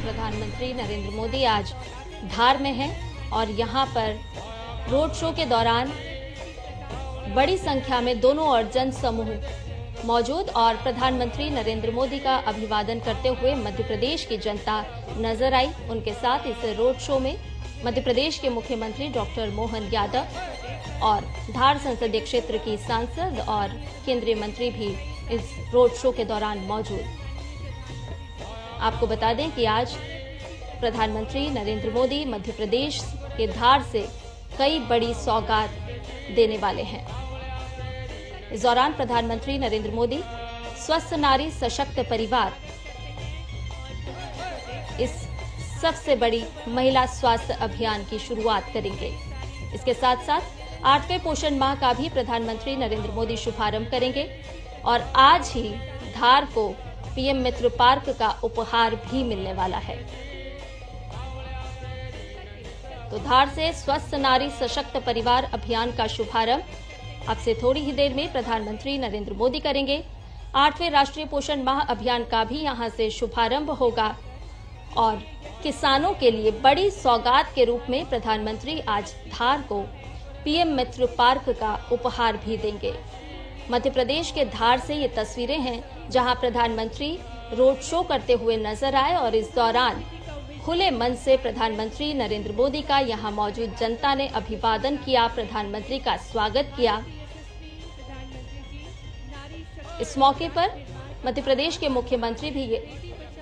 प्रधानमंत्री नरेंद्र मोदी आज धार में हैं और यहां पर रोड शो के दौरान बड़ी संख्या में दोनों ओर जन समूह मौजूद और प्रधानमंत्री नरेंद्र मोदी का अभिवादन करते हुए मध्य प्रदेश की जनता नजर आई। उनके साथ इस रोड शो में मध्य प्रदेश के मुख्यमंत्री डॉक्टर मोहन यादव और धार संसदीय क्षेत्र की सांसद और केंद्रीय मंत्री भी इस रोड शो के दौरान मौजूद। आपको बता दें कि आज प्रधानमंत्री नरेंद्र मोदी मध्य प्रदेश के धार से कई बड़ी सौगात देने वाले हैं। इस दौरान प्रधानमंत्री नरेंद्र मोदी स्वस्थ नारी सशक्त परिवार इस सबसे बड़ी महिला स्वास्थ्य अभियान की शुरुआत करेंगे। इसके साथ साथ 8वें पोषण माह का भी प्रधानमंत्री नरेंद्र मोदी शुभारंभ करेंगे और आज ही धार को पीएम मित्र पार्क का उपहार भी मिलने वाला है। तो धार से स्वस्थ नारी सशक्त परिवार अभियान का शुभारंभ अब से थोड़ी ही देर में प्रधानमंत्री नरेंद्र मोदी करेंगे। 8वें राष्ट्रीय पोषण माह अभियान का भी यहां से शुभारंभ होगा और किसानों के लिए बड़ी सौगात के रूप में प्रधानमंत्री आज धार को पीएम मित्र पार्क का उपहार भी देंगे। मध्य प्रदेश के धार से ये तस्वीरें हैं जहां प्रधानमंत्री रोड शो करते हुए नजर आए और इस दौरान खुले मन से प्रधानमंत्री नरेंद्र मोदी का यहां मौजूद जनता ने अभिवादन किया, प्रधानमंत्री का स्वागत किया। इस मौके पर मध्य प्रदेश के मुख्यमंत्री भी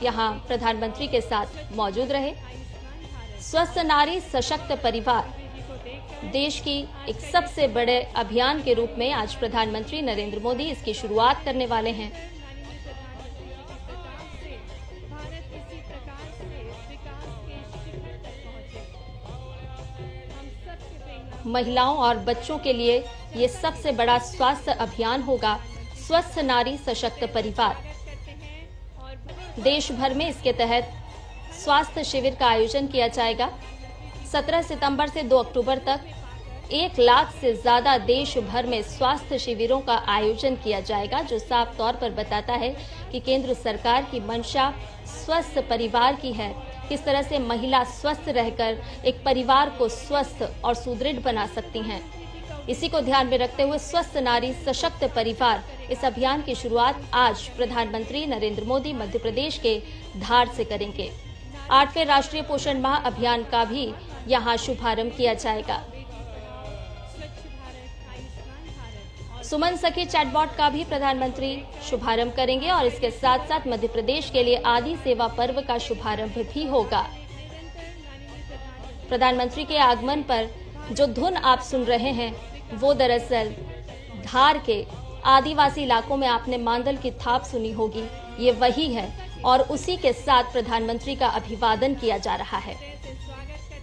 यहां प्रधानमंत्री के साथ मौजूद रहे। स्वस्थ नारी सशक्त परिवार देश की एक सबसे बड़े अभियान के रूप में आज प्रधानमंत्री नरेंद्र मोदी इसकी शुरुआत करने वाले हैं। महिलाओं और बच्चों के लिए ये सबसे बड़ा स्वास्थ्य अभियान होगा, स्वस्थ नारी सशक्त परिवार। देश भर में इसके तहत स्वास्थ्य शिविर का आयोजन किया जाएगा। 17 सितंबर से 2 अक्टूबर तक 1 लाख से ज्यादा देश भर में स्वास्थ्य शिविरों का आयोजन किया जाएगा, जो साफ तौर पर बताता है कि केंद्र सरकार की मंशा स्वस्थ परिवार की है। किस तरह से महिला स्वस्थ रहकर एक परिवार को स्वस्थ और सुदृढ़ बना सकती हैं। इसी को ध्यान में रखते हुए स्वस्थ नारी सशक्त परिवार इस अभियान की शुरुआत आज प्रधानमंत्री नरेंद्र मोदी मध्य प्रदेश के धार से करेंगे। 8वें राष्ट्रीय पोषण माह अभियान का भी यहां शुभारंभ किया जाएगा। सुमन सखी चैटबॉट का भी प्रधानमंत्री शुभारंभ करेंगे और इसके साथ साथ मध्य प्रदेश के लिए आदि सेवा पर्व का शुभारंभ भी होगा। प्रधानमंत्री के आगमन पर जो धुन आप सुन रहे हैं वो दरअसल धार के आदिवासी इलाकों में आपने मांदल की थाप सुनी होगी, ये वही है और उसी के साथ प्रधानमंत्री का अभिवादन किया जा रहा है।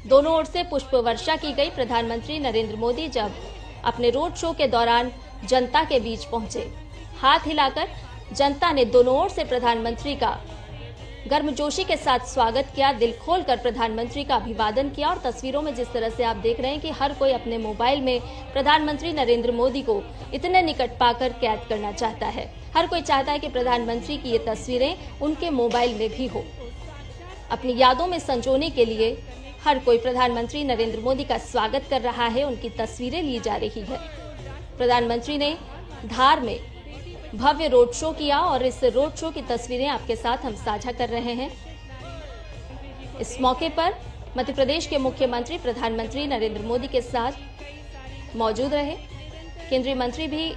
दोनों ओर से पुष्प वर्षा की गई। प्रधानमंत्री नरेंद्र मोदी जब अपने रोड शो के दौरान जनता के बीच पहुंचे, हाथ हिलाकर जनता ने दोनों ओर से प्रधानमंत्री का गर्मजोशी के साथ स्वागत किया, दिल खोलकर प्रधानमंत्री का अभिवादन किया। और तस्वीरों में जिस तरह से आप देख रहे हैं कि हर कोई अपने मोबाइल में प्रधानमंत्री नरेंद्र मोदी को इतने निकट पाकर कैद करना चाहता है। हर कोई चाहता है कि प्रधानमंत्री की ये तस्वीरें उनके मोबाइल में भी हो। अपनी यादों में संजोने के लिए हर कोई प्रधानमंत्री नरेंद्र मोदी का स्वागत कर रहा है, उनकी तस्वीरें ली जा रही है। प्रधानमंत्री ने धार में भव्य रोड शो किया और इस रोड शो की तस्वीरें आपके साथ हम साझा कर रहे हैं। इस मौके पर मध्य प्रदेश के मुख्यमंत्री प्रधानमंत्री नरेंद्र मोदी के साथ मौजूद रहे। केंद्रीय मंत्री भी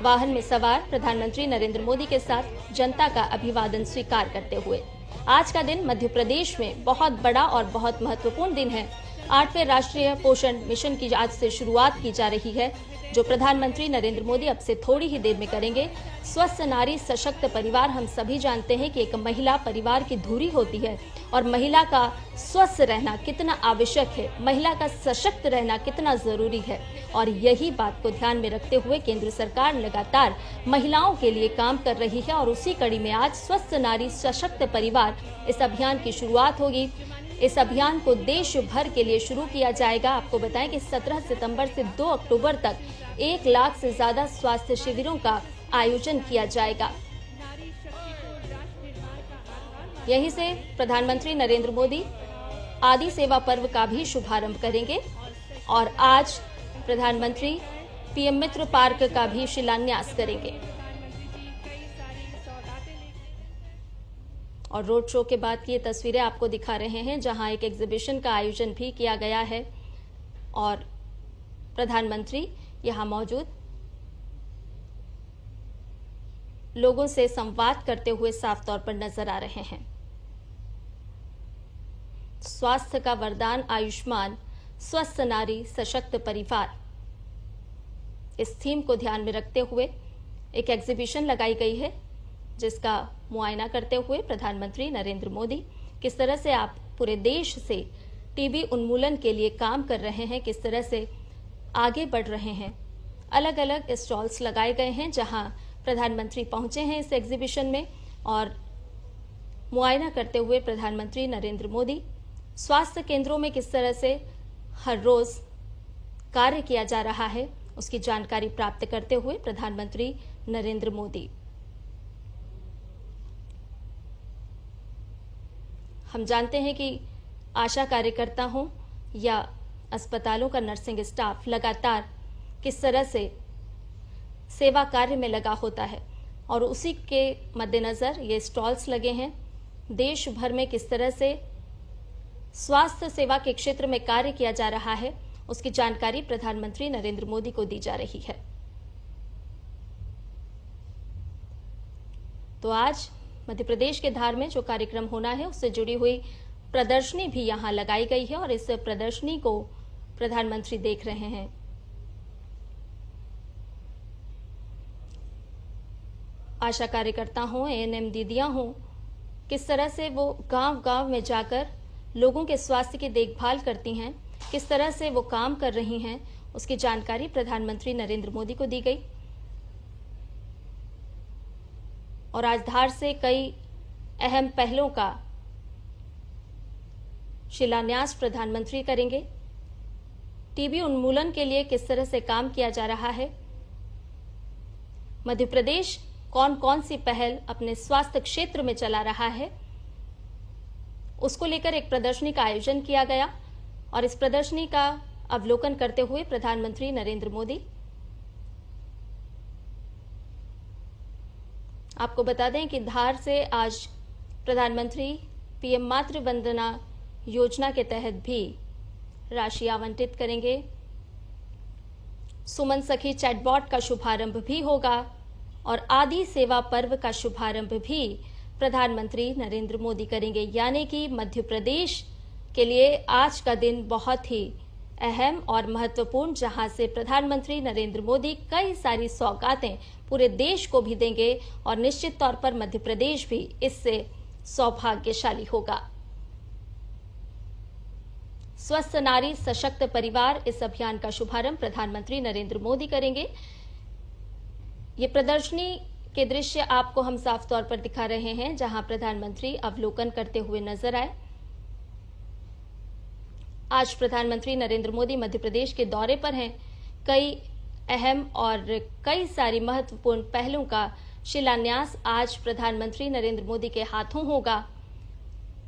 वाहन में सवार प्रधानमंत्री नरेंद्र मोदी के साथ जनता का अभिवादन स्वीकार करते हुए। आज का दिन मध्य प्रदेश में बहुत बड़ा और बहुत महत्वपूर्ण दिन है। 8वें राष्ट्रीय पोषण मिशन की आज से शुरुआत की जा रही है, जो प्रधानमंत्री नरेंद्र मोदी अब से थोड़ी ही देर में करेंगे। स्वस्थ नारी सशक्त परिवार, हम सभी जानते हैं कि एक महिला परिवार की धुरी होती है और महिला का स्वस्थ रहना कितना आवश्यक है, महिला का सशक्त रहना कितना जरूरी है। और यही बात को ध्यान में रखते हुए केंद्र सरकार लगातार महिलाओं के लिए काम कर रही है और उसी कड़ी में आज स्वस्थ नारी सशक्त परिवार इस अभियान की शुरुआत होगी। इस अभियान को देश भर के लिए शुरू किया जाएगा। आपको बताएं कि 17 सितंबर से 2 अक्टूबर तक 1 लाख से ज्यादा स्वास्थ्य शिविरों का आयोजन किया जाएगा। यहीं से प्रधानमंत्री नरेंद्र मोदी आदि सेवा पर्व का भी शुभारंभ करेंगे और आज प्रधानमंत्री पीएम मित्र पार्क का भी शिलान्यास करेंगे। और रोड शो के बाद की ये तस्वीरें आपको दिखा रहे हैं, जहां एक एग्जीबिशन का आयोजन भी किया गया है और प्रधानमंत्री यहां मौजूद लोगों से संवाद करते हुए साफ तौर पर नजर आ रहे हैं। स्वास्थ्य का वरदान आयुष्मान, स्वस्थ नारी सशक्त परिवार, इस थीम को ध्यान में रखते हुए एक एग्जीबिशन लगाई गई है, जिसका मुआयना करते हुए प्रधानमंत्री नरेंद्र मोदी किस तरह से आप पूरे देश से टीबी उन्मूलन के लिए काम कर रहे हैं, किस तरह से आगे बढ़ रहे हैं। अलग अलग स्टॉल्स लगाए गए हैं जहां प्रधानमंत्री पहुंचे हैं इस एग्जीबिशन में और मुआयना करते हुए प्रधानमंत्री नरेंद्र मोदी स्वास्थ्य केंद्रों में किस तरह से हर रोज कार्य किया जा रहा है उसकी जानकारी प्राप्त करते हुए प्रधानमंत्री नरेंद्र मोदी। हम जानते हैं कि आशा कार्यकर्ता हों या अस्पतालों का नर्सिंग स्टाफ लगातार किस तरह से सेवा कार्य में लगा होता है और उसी के मद्देनजर ये स्टॉल्स लगे हैं। देश भर में किस तरह से स्वास्थ्य सेवा के क्षेत्र में कार्य किया जा रहा है उसकी जानकारी प्रधानमंत्री नरेंद्र मोदी को दी जा रही है। तो आज मध्य प्रदेश के धार में जो कार्यक्रम होना है उससे जुड़ी हुई प्रदर्शनी भी यहां लगाई गई है और इस प्रदर्शनी को प्रधानमंत्री देख रहे हैं। आशा कार्यकर्ता हों, एएनएम दीदियां हों, किस तरह से वो गांव-गांव में जाकर लोगों के स्वास्थ्य की देखभाल करती हैं, किस तरह से वो काम कर रही हैं, उसकी जानकारी प्रधानमंत्री नरेंद्र मोदी को दी गई। और आज धार से कई अहम पहलों का शिलान्यास प्रधानमंत्री करेंगे। टीबी उन्मूलन के लिए किस तरह से काम किया जा रहा है, मध्य प्रदेश कौन कौन सी पहल अपने स्वास्थ्य क्षेत्र में चला रहा है, उसको लेकर एक प्रदर्शनी का आयोजन किया गया और इस प्रदर्शनी का अवलोकन करते हुए प्रधानमंत्री नरेंद्र मोदी। आपको बता दें कि धार से आज प्रधानमंत्री पीएम मातृ वंदना योजना के तहत भी राशि आवंटित करेंगे। सुमन सखी चैटबॉट का शुभारंभ भी होगा और आदि सेवा पर्व का शुभारंभ भी प्रधानमंत्री नरेंद्र मोदी करेंगे। यानी कि मध्य प्रदेश के लिए आज का दिन बहुत ही अहम और महत्वपूर्ण, जहां से प्रधानमंत्री नरेंद्र मोदी कई सारी सौगातें पूरे देश को भी देंगे और निश्चित तौर पर मध्य प्रदेश भी इससे सौभाग्यशाली होगा। स्वस्थ नारी सशक्त परिवार, इस अभियान का शुभारंभ प्रधानमंत्री नरेंद्र मोदी करेंगे। ये प्रदर्शनी के दृश्य आपको हम साफ तौर पर दिखा रहे हैं, जहां प्रधानमंत्री अवलोकन करते हुए नजर आए। आज प्रधानमंत्री नरेंद्र मोदी मध्य प्रदेश के दौरे पर हैं। कई अहम और कई सारी महत्वपूर्ण पहलों का शिलान्यास आज प्रधानमंत्री नरेंद्र मोदी के हाथों होगा।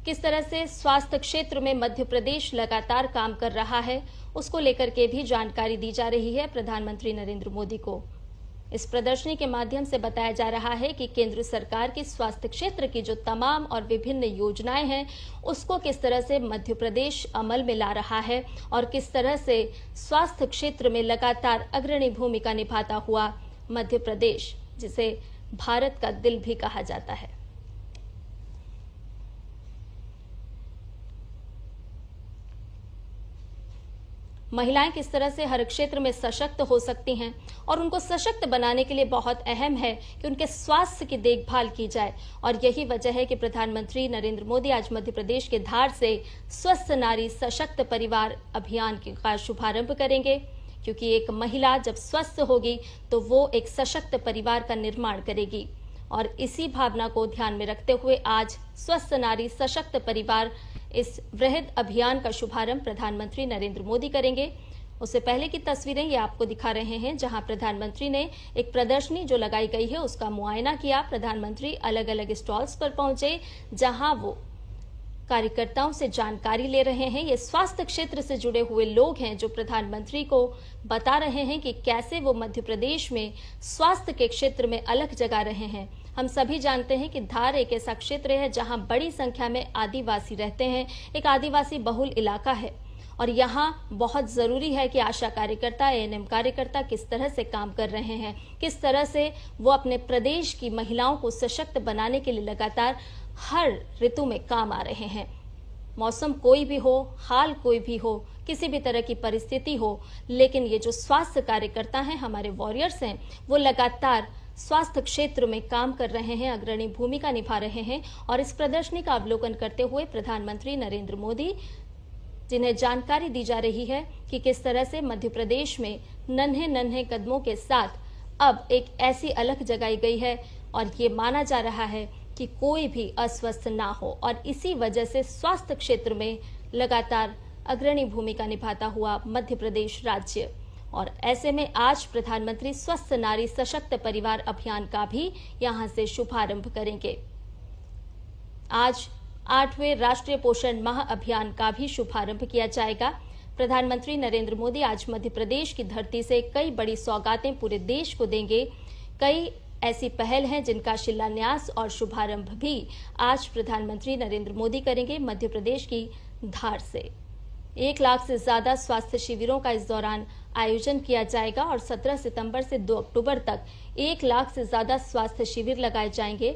किस तरह से स्वास्थ्य क्षेत्र में मध्य प्रदेश लगातार काम कर रहा है, उसको लेकर के भी जानकारी दी जा रही है प्रधानमंत्री नरेंद्र मोदी को। इस प्रदर्शनी के माध्यम से बताया जा रहा है कि केंद्र सरकार की स्वास्थ्य क्षेत्र की जो तमाम और विभिन्न योजनाएं हैं, उसको किस तरह से मध्य प्रदेश अमल में ला रहा है और किस तरह से स्वास्थ्य क्षेत्र में लगातार अग्रणी भूमिका निभाता हुआ मध्य प्रदेश, जिसे भारत का दिल भी कहा जाता है। महिलाएं किस तरह से हर क्षेत्र में सशक्त हो सकती हैं और उनको सशक्त बनाने के लिए बहुत अहम है कि उनके स्वास्थ्य की देखभाल की जाए। और यही वजह है कि प्रधानमंत्री नरेंद्र मोदी आज मध्य प्रदेश के धार से स्वस्थ नारी सशक्त परिवार अभियान का शुभारंभ करेंगे, क्योंकि एक महिला जब स्वस्थ होगी तो वो एक सशक्त परिवार का निर्माण करेगी। और इसी भावना को ध्यान में रखते हुए आज स्वस्थ नारी सशक्त परिवार इस वृहद अभियान का शुभारंभ प्रधानमंत्री नरेंद्र मोदी करेंगे। उससे पहले की तस्वीरें ये आपको दिखा रहे हैं, जहां प्रधानमंत्री ने एक प्रदर्शनी जो लगाई गई है उसका मुआयना किया। प्रधानमंत्री अलग अलग स्टॉल्स पर पहुंचे, जहां वो कार्यकर्ताओं से जानकारी ले रहे हैं। ये स्वास्थ्य क्षेत्र से जुड़े हुए लोग हैं जो प्रधानमंत्री को बता रहे हैं कि कैसे वो मध्य प्रदेश में स्वास्थ्य के क्षेत्र में अलग जगा रहे हैं। हम सभी जानते हैं कि धार एक ऐसा क्षेत्र है जहां बड़ी संख्या में आदिवासी रहते हैं, एक आदिवासी बहुल इलाका है और यहाँ बहुत जरूरी है कि आशा कार्यकर्ता, एएनएम कार्यकर्ता किस तरह से काम कर रहे हैं, किस तरह से वो अपने प्रदेश की महिलाओं को सशक्त बनाने के लिए लगातार हर ऋतु में काम आ रहे हैं। मौसम कोई भी हो, हाल कोई भी हो, किसी भी तरह की परिस्थिति हो, लेकिन ये जो स्वास्थ्य कार्यकर्ता हैं, हमारे वॉरियर्स हैं, वो लगातार स्वास्थ्य क्षेत्र में काम कर रहे हैं, अग्रणी भूमिका निभा रहे हैं। और इस प्रदर्शनी का अवलोकन करते हुए प्रधानमंत्री नरेंद्र मोदी, जिन्हें जानकारी दी जा रही है कि किस तरह से मध्य प्रदेश में नन्हे नन्हे कदमों के साथ अब एक ऐसी अलख जगाई गई है और ये माना जा रहा है कि कोई भी अस्वस्थ ना हो, और इसी वजह से स्वास्थ्य क्षेत्र में लगातार अग्रणी भूमिका निभाता हुआ मध्य प्रदेश राज्य। और ऐसे में आज प्रधानमंत्री स्वस्थ नारी सशक्त परिवार अभियान का भी यहां से शुभारंभ करेंगे। आज 8वें राष्ट्रीय पोषण माह अभियान का भी शुभारंभ किया जाएगा। प्रधानमंत्री नरेंद्र मोदी आज मध्य प्रदेश की धरती से कई बड़ी सौगातें पूरे देश को देंगे। कई ऐसी पहल हैं जिनका शिलान्यास और शुभारंभ भी आज प्रधानमंत्री नरेंद्र मोदी करेंगे मध्य प्रदेश की धार से। 1 लाख से ज्यादा स्वास्थ्य शिविरों का इस दौरान आयोजन किया जाएगा और 17 सितंबर से 2 अक्टूबर तक 1 लाख से ज्यादा स्वास्थ्य शिविर लगाए जाएंगे।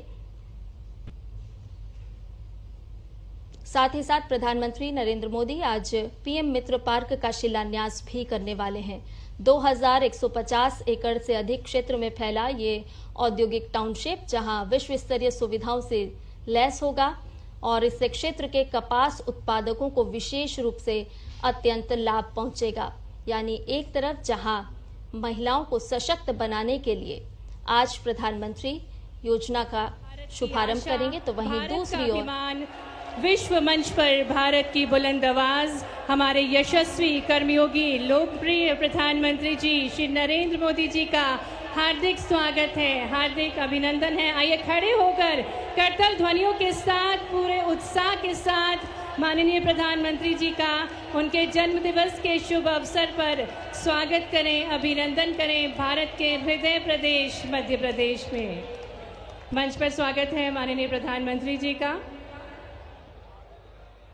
साथ ही साथ प्रधानमंत्री नरेंद्र मोदी आज पीएम मित्र पार्क का शिलान्यास भी करने वाले हैं। 2150 एकड़ से अधिक क्षेत्र में फैला ये औद्योगिक टाउनशिप, जहां विश्व स्तरीय सुविधाओं से लैस होगा और इससे क्षेत्र के कपास उत्पादकों को विशेष रूप से अत्यंत लाभ पहुंचेगा। यानी एक तरफ जहां महिलाओं को सशक्त बनाने के लिए आज प्रधानमंत्री योजना का शुभारंभ करेंगे, तो वहीं दूसरी ओर विश्व मंच पर भारत की बुलंद आवाज हमारे यशस्वी कर्मयोगी लोकप्रिय प्रधानमंत्री जी श्री नरेंद्र मोदी जी का हार्दिक स्वागत है, हार्दिक अभिनंदन है। आइए खड़े होकर करतल ध्वनियों के साथ, पूरे उत्साह के साथ माननीय प्रधानमंत्री जी का उनके जन्म दिवस के शुभ अवसर पर स्वागत करें, अभिनंदन करें भारत के हृदय प्रदेश मध्य प्रदेश में। मंच पर स्वागत है माननीय प्रधानमंत्री जी का।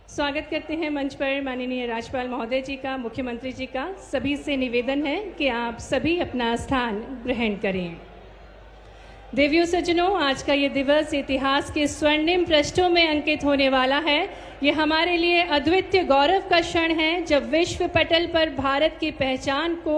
स्वागत करते हैं मंच पर माननीय राज्यपाल महोदय जी का, मुख्यमंत्री जी का। सभी से निवेदन है कि आप सभी अपना स्थान ग्रहण करें। देवियों सज्जनों, आज का ये दिवस इतिहास के स्वर्णिम पृष्ठों में अंकित होने वाला है। ये हमारे लिए अद्वितीय गौरव का क्षण है जब विश्व पटल पर भारत की पहचान को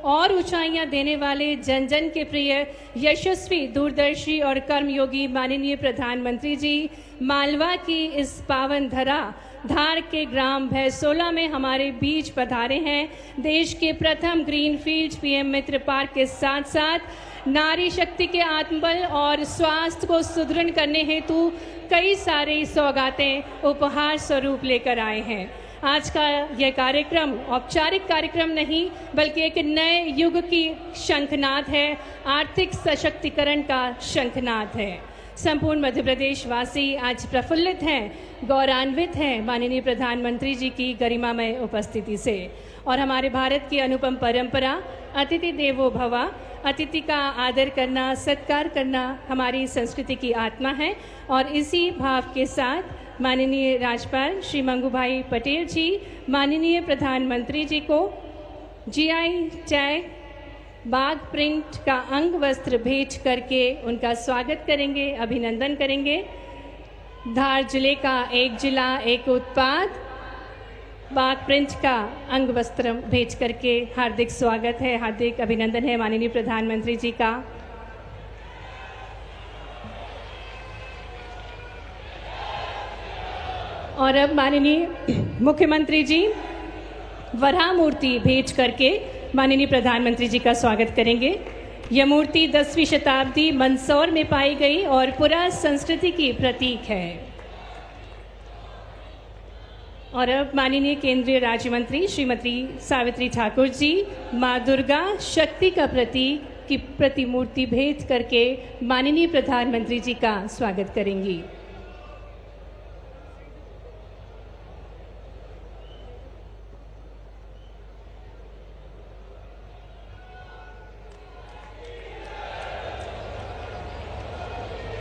और ऊंचाइयां देने वाले जन जन के प्रिय, यशस्वी, दूरदर्शी और कर्मयोगी माननीय प्रधानमंत्री जी मालवा की इस पावन धरा धार के ग्राम भैसोला में हमारे बीच पधारे हैं। देश के प्रथम ग्रीनफील्ड पीएम मित्र पार्क के साथ साथ नारी शक्ति के आत्मबल और स्वास्थ्य को सुदृढ़ करने हेतु कई सारी सौगातें उपहार स्वरूप लेकर आए हैं। आज का यह कार्यक्रम औपचारिक कार्यक्रम नहीं बल्कि एक नए युग की शंखनाद है, आर्थिक सशक्तिकरण का शंखनाद है। संपूर्ण मध्य प्रदेश वासी आज प्रफुल्लित हैं, गौरवान्वित हैं माननीय प्रधानमंत्री जी की गरिमामय उपस्थिति से। और हमारे भारत की अनुपम परंपरा अतिथि देवो भव, अतिथि का आदर करना, सत्कार करना हमारी संस्कृति की आत्मा है। और इसी भाव के साथ माननीय राज्यपाल श्री मंगूभाई पटेल जी माननीय प्रधानमंत्री जी को जीआई टैग बाघ प्रिंट का अंग वस्त्र भेंट करके उनका स्वागत करेंगे, अभिनंदन करेंगे। धार जिले का एक जिला एक उत्पाद बाघ प्रिंट का अंग वस्त्र भेंट करके हार्दिक स्वागत है, हार्दिक अभिनंदन है माननीय प्रधानमंत्री जी का। और अब माननीय मुख्यमंत्री जी वराह मूर्ति भेंट करके माननीय प्रधानमंत्री जी का स्वागत करेंगे। यह मूर्ति 10वीं शताब्दी मंदसौर में पाई गई और पुरा संस्कृति की प्रतीक है। और अब माननीय केंद्रीय राज्य मंत्री श्रीमती सावित्री ठाकुर जी माँ दुर्गा शक्ति का प्रतीक की प्रतिमूर्ति भेंट करके माननीय प्रधानमंत्री जी का स्वागत करेंगी।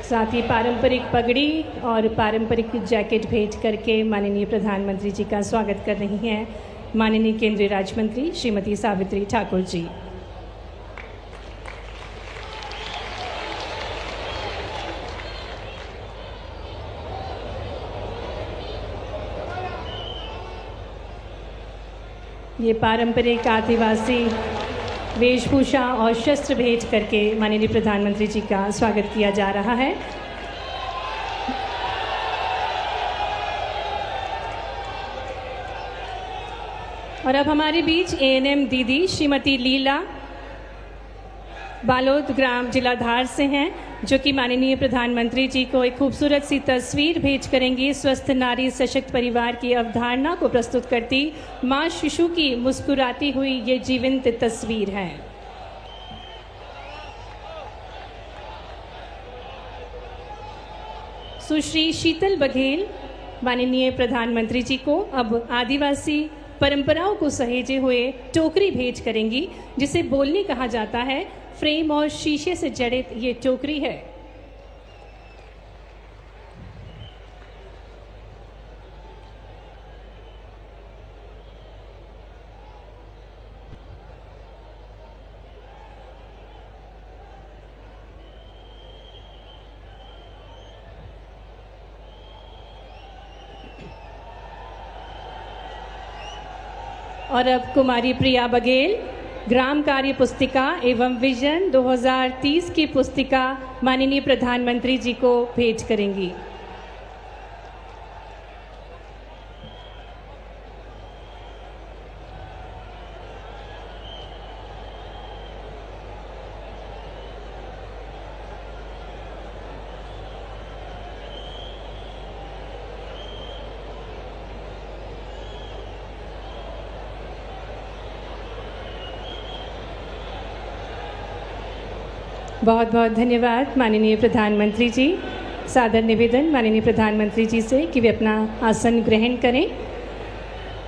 साथ ही पारंपरिक पगड़ी और पारंपरिक जैकेट भेंट करके माननीय प्रधानमंत्री जी का स्वागत कर रही हैं माननीय केंद्रीय राज्य मंत्री श्रीमती सावित्री ठाकुर जी। ये पारंपरिक आदिवासी वेशभूषा और शस्त्र भेंट करके माननीय प्रधानमंत्री जी का स्वागत किया जा रहा है। और अब हमारे बीच एएनएम दीदी श्रीमती लीला बालोद ग्राम जिला धार से हैं, जो कि माननीय प्रधानमंत्री जी को एक खूबसूरत सी तस्वीर भेंट करेंगी। स्वस्थ नारी सशक्त परिवार की अवधारणा को प्रस्तुत करती मां शिशु की मुस्कुराती हुई ये जीवंत तस्वीर है। सुश्री शीतल बघेल माननीय प्रधानमंत्री जी को अब आदिवासी परंपराओं को सहेजे हुए टोकरी भेंट करेंगी, जिसे बोलनी कहा जाता है। फ्रेम और शीशे से जड़ित ये टोकरी है। और अब कुमारी प्रिया बघेल ग्राम कार्य पुस्तिका एवं विजन 2030 की पुस्तिका माननीय प्रधानमंत्री जी को भेंट करेंगी। बहुत बहुत धन्यवाद माननीय प्रधानमंत्री जी। सादर निवेदन माननीय प्रधानमंत्री जी से कि वे अपना आसन ग्रहण करें।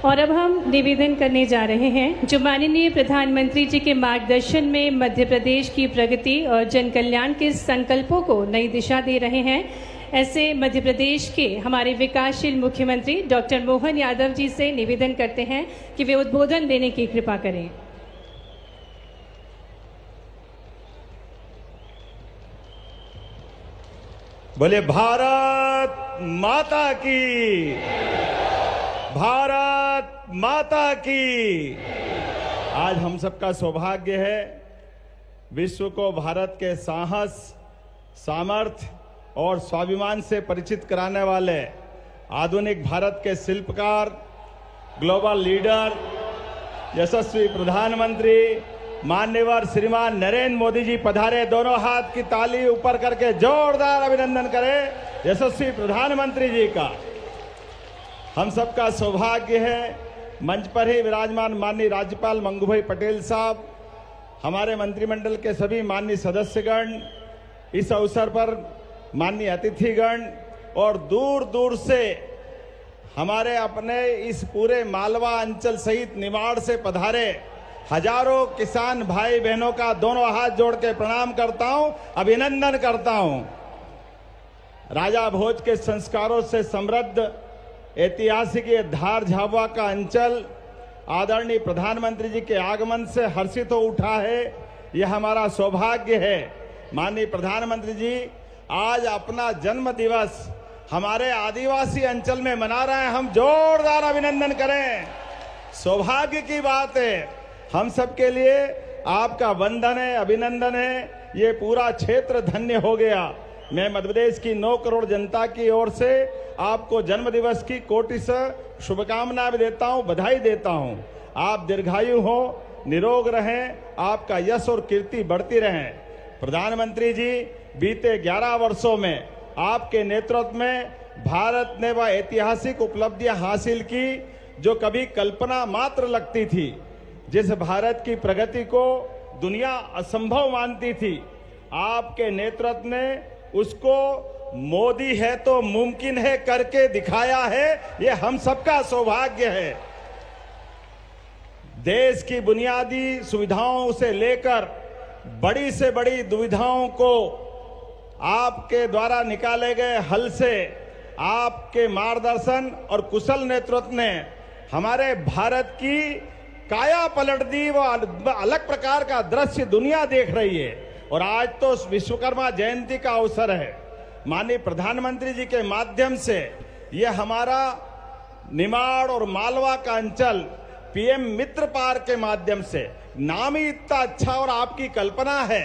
और अब हम निवेदन करने जा रहे हैं जो माननीय प्रधानमंत्री जी के मार्गदर्शन में मध्य प्रदेश की प्रगति और जन कल्याण के संकल्पों को नई दिशा दे रहे हैं। ऐसे मध्य प्रदेश के हमारे विकासशील मुख्यमंत्री डॉक्टर मोहन यादव जी से निवेदन करते हैं कि वे उद्बोधन देने की कृपा करें। बोले भारत माता की, भारत माता की। आज हम सबका सौभाग्य है विश्व को भारत के साहस, सामर्थ्य और स्वाभिमान से परिचित कराने वाले आधुनिक भारत के शिल्पकार, ग्लोबल लीडर, यशस्वी प्रधानमंत्री मान्यवर श्रीमान नरेंद्र मोदी जी पधारे। दोनों हाथ की ताली ऊपर करके जोरदार अभिनंदन करें यशस्वी प्रधानमंत्री जी का। हम सबका सौभाग्य है मंच पर ही विराजमान माननीय राज्यपाल मंगूभाई पटेल साहब, हमारे मंत्रिमंडल के सभी माननीय सदस्यगण, इस अवसर पर माननीय अतिथिगण और दूर दूर से हमारे अपने इस पूरे मालवा अंचल सहित निमाड़ से पधारे हजारों किसान भाई बहनों का दोनों हाथ जोड़ के प्रणाम करता हूं, अभिनंदन करता हूं। राजा भोज के संस्कारों से समृद्ध ऐतिहासिक ये धार झाबुआ का अंचल आदरणीय प्रधानमंत्री जी के आगमन से हर्षित हो उठा है। यह हमारा सौभाग्य है। माननीय प्रधानमंत्री जी आज अपना जन्म दिवस हमारे आदिवासी अंचल में मना रहे हैं। हम जोरदार अभिनंदन करें। सौभाग्य की बात है हम सबके लिए। आपका वंदन है, अभिनंदन है। ये पूरा क्षेत्र धन्य हो गया। मैं मध्य प्रदेश की 9 करोड़ जनता की ओर से आपको जन्म दिवस की कोटि से शुभकामनाएं भी देता हूं, बधाई देता हूं। आप दीर्घायु हो, निरोग रहें, आपका यश और कीर्ति बढ़ती रहें। प्रधानमंत्री जी बीते 11 वर्षों में आपके नेतृत्व में भारत ने वह ऐतिहासिक उपलब्धियां हासिल की जो कभी कल्पना मात्र लगती थी। जिस भारत की प्रगति को दुनिया असंभव मानती थी, आपके नेतृत्व ने उसको मोदी है तो मुमकिन है करके दिखाया है। ये हम सबका सौभाग्य है। देश की बुनियादी सुविधाओं से लेकर बड़ी से बड़ी दुविधाओं को आपके द्वारा निकाले गए हल से, आपके मार्गदर्शन और कुशल नेतृत्व ने हमारे भारत की काया पलट दी। वो अलग प्रकार का दृश्य दुनिया देख रही है। और आज तो विश्वकर्मा जयंती का अवसर है। माननीय प्रधानमंत्री जी के माध्यम से ये हमारा निमाड़ और मालवा का अंचल पीएम मित्र पार्क के माध्यम से, नाम ही इतना अच्छा और आपकी कल्पना है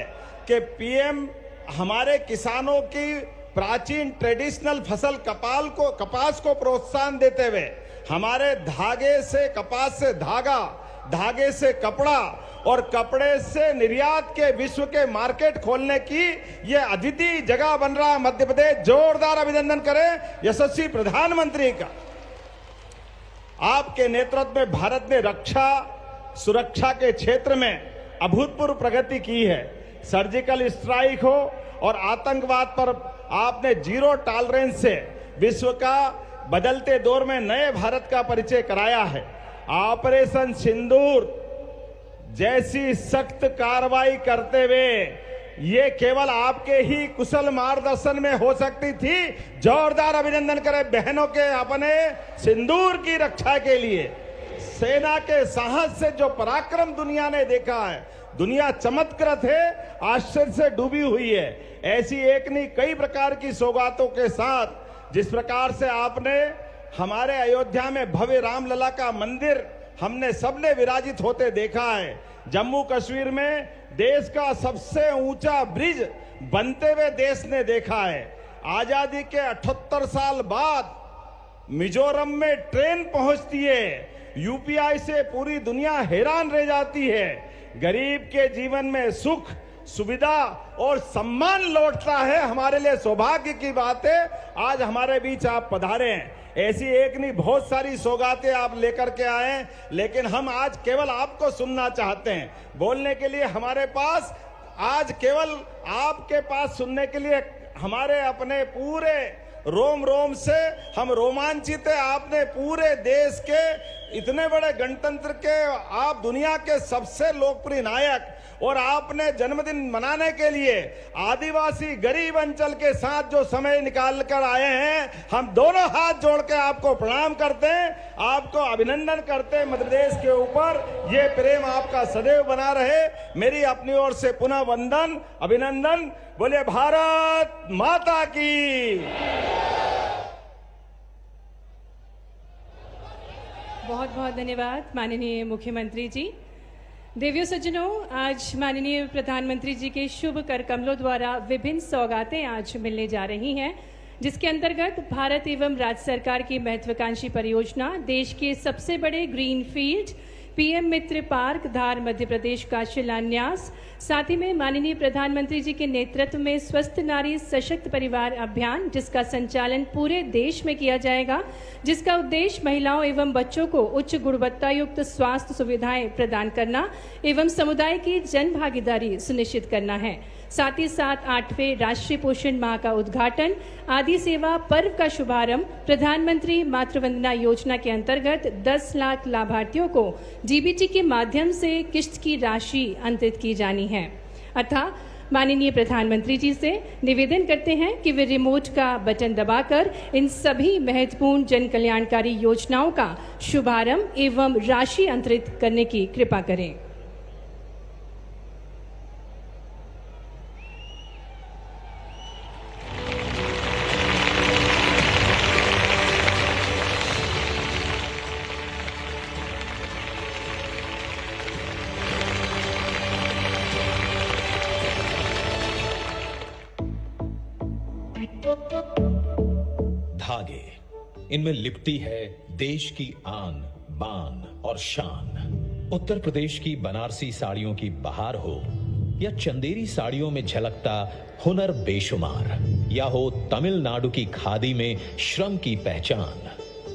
कि पीएम हमारे किसानों की प्राचीन ट्रेडिशनल फसल कपास को प्रोत्साहन देते हुए हमारे धागे से, कपास से धागा, धागे से कपड़ा और कपड़े से निर्यात के विश्व के मार्केट खोलने की ये अद्वितीय जगह बन रहा है मध्य प्रदेश। जोरदार अभिनंदन करें यशस्वी प्रधानमंत्री का। आपके नेतृत्व में भारत ने रक्षा सुरक्षा के क्षेत्र में अभूतपूर्व प्रगति की है। सर्जिकल स्ट्राइक हो और आतंकवाद पर आपने जीरो टॉलरेंस से विश्व का बदलते दौर में नए भारत का परिचय कराया है। ऑपरेशन सिंदूर जैसी सख्त कार्रवाई करते हुए ये केवल आपके ही कुशल मार्गदर्शन में हो सकती थी। जोरदार अभिनंदन करें बहनों के अपने सिंदूर की रक्षा के लिए। सेना के साहस से जो पराक्रम दुनिया ने देखा है, दुनिया चमत्कृत है, आश्चर्य से डूबी हुई है। ऐसी एक नहीं कई प्रकार की सौगातों के साथ जिस प्रकार से आपने हमारे अयोध्या में भव्य रामलला का मंदिर हमने सबने विराजित होते देखा है। जम्मू कश्मीर में देश का सबसे ऊंचा ब्रिज बनते हुए देश ने देखा है। आजादी के 78 साल बाद मिजोरम में ट्रेन पहुंचती है। यूपीआई से पूरी दुनिया हैरान रह जाती है। गरीब के जीवन में सुख, सुविधा और सम्मान लौटता है। हमारे लिए सौभाग्य की बात है आज हमारे बीच आप पधारे हैं। ऐसी एक नहीं बहुत सारी सौगातें आप लेकर के आए हैं, लेकिन हम आज केवल आपको सुनना चाहते हैं। बोलने के लिए हमारे पास आज केवल आपके पास सुनने के लिए हमारे अपने पूरे रोम रोम से हम रोमांचित है। आपने पूरे देश के इतने बड़े गणतंत्र के आप दुनिया के सबसे लोकप्रिय नायक और आपने जन्मदिन मनाने के लिए आदिवासी गरीब अंचल के साथ जो समय निकाल कर आए हैं, हम दोनों हाथ जोड़ के आपको प्रणाम करते हैं, आपको अभिनंदन करते हैं। मध्य प्रदेश के ऊपर ये प्रेम आपका सदैव बना रहे। मेरी अपनी ओर से पुनः वंदन, अभिनंदन। बोले भारत माता की। बहुत बहुत धन्यवाद माननीय मुख्यमंत्री जी। देवियों सज्जनों, आज माननीय प्रधानमंत्री जी के शुभ कर कमलों द्वारा विभिन्न सौगातें आज मिलने जा रही हैं, जिसके अंतर्गत भारत एवं राज्य सरकार की महत्वाकांक्षी परियोजना देश के सबसे बड़े ग्रीन फील्ड पीएम मित्र पार्क धार मध्य प्रदेश का शिलान्यास, साथ ही में माननीय प्रधानमंत्री जी के नेतृत्व में स्वस्थ नारी सशक्त परिवार अभियान जिसका संचालन पूरे देश में किया जाएगा, जिसका उद्देश्य महिलाओं एवं बच्चों को उच्च गुणवत्ता युक्त स्वास्थ्य सुविधाएं प्रदान करना एवं समुदाय की जन भागीदारी सुनिश्चित करना है। साथ ही साथ 8वें राष्ट्रीय पोषण माह का उद्घाटन, आदि सेवा पर्व का शुभारंभ, प्रधानमंत्री मातृवंदना योजना के अंतर्गत 10 लाख लाभार्थियों को डीबीटी के माध्यम से किस्त की राशि अंतरित की जानी है। अतः माननीय प्रधानमंत्री जी से निवेदन करते हैं कि वे रिमोट का बटन दबाकर इन सभी महत्वपूर्ण जन कल्याणकारी योजनाओं का शुभारंभ एवं राशि अंतरित करने की कृपा करें। धागे, इनमें लिपटी है देश की आन बान और शान। उत्तर प्रदेश की बनारसी साड़ियों की बहार हो या चंदेरी साड़ियों में झलकता हुनर बेशुमार, या हो तमिलनाडु की खादी में श्रम की पहचान,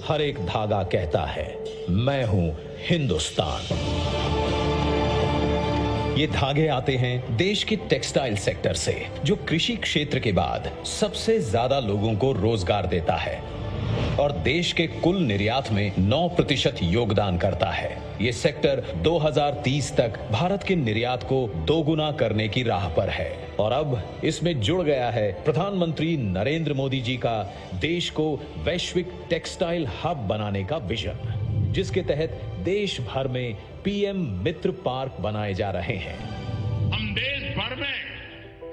हर एक धागा कहता है मैं हूं हिंदुस्तान। ये धागे आते हैं देश के टेक्सटाइल सेक्टर से, जो कृषि क्षेत्र के बाद सबसे ज्यादा लोगों को रोजगार देता है और देश के कुल निर्यात में 9% योगदान करता है। ये सेक्टर 2030 तक भारत के निर्यात को दोगुना करने की राह पर है और अब इसमें जुड़ गया है प्रधानमंत्री नरेंद्र मोदी जी का देश को वैश्विक टेक्सटाइल हब बनाने का विजन, जिसके तहत देश भर में पीएम मित्र पार्क बनाए जा रहे हैं। हम देश भर में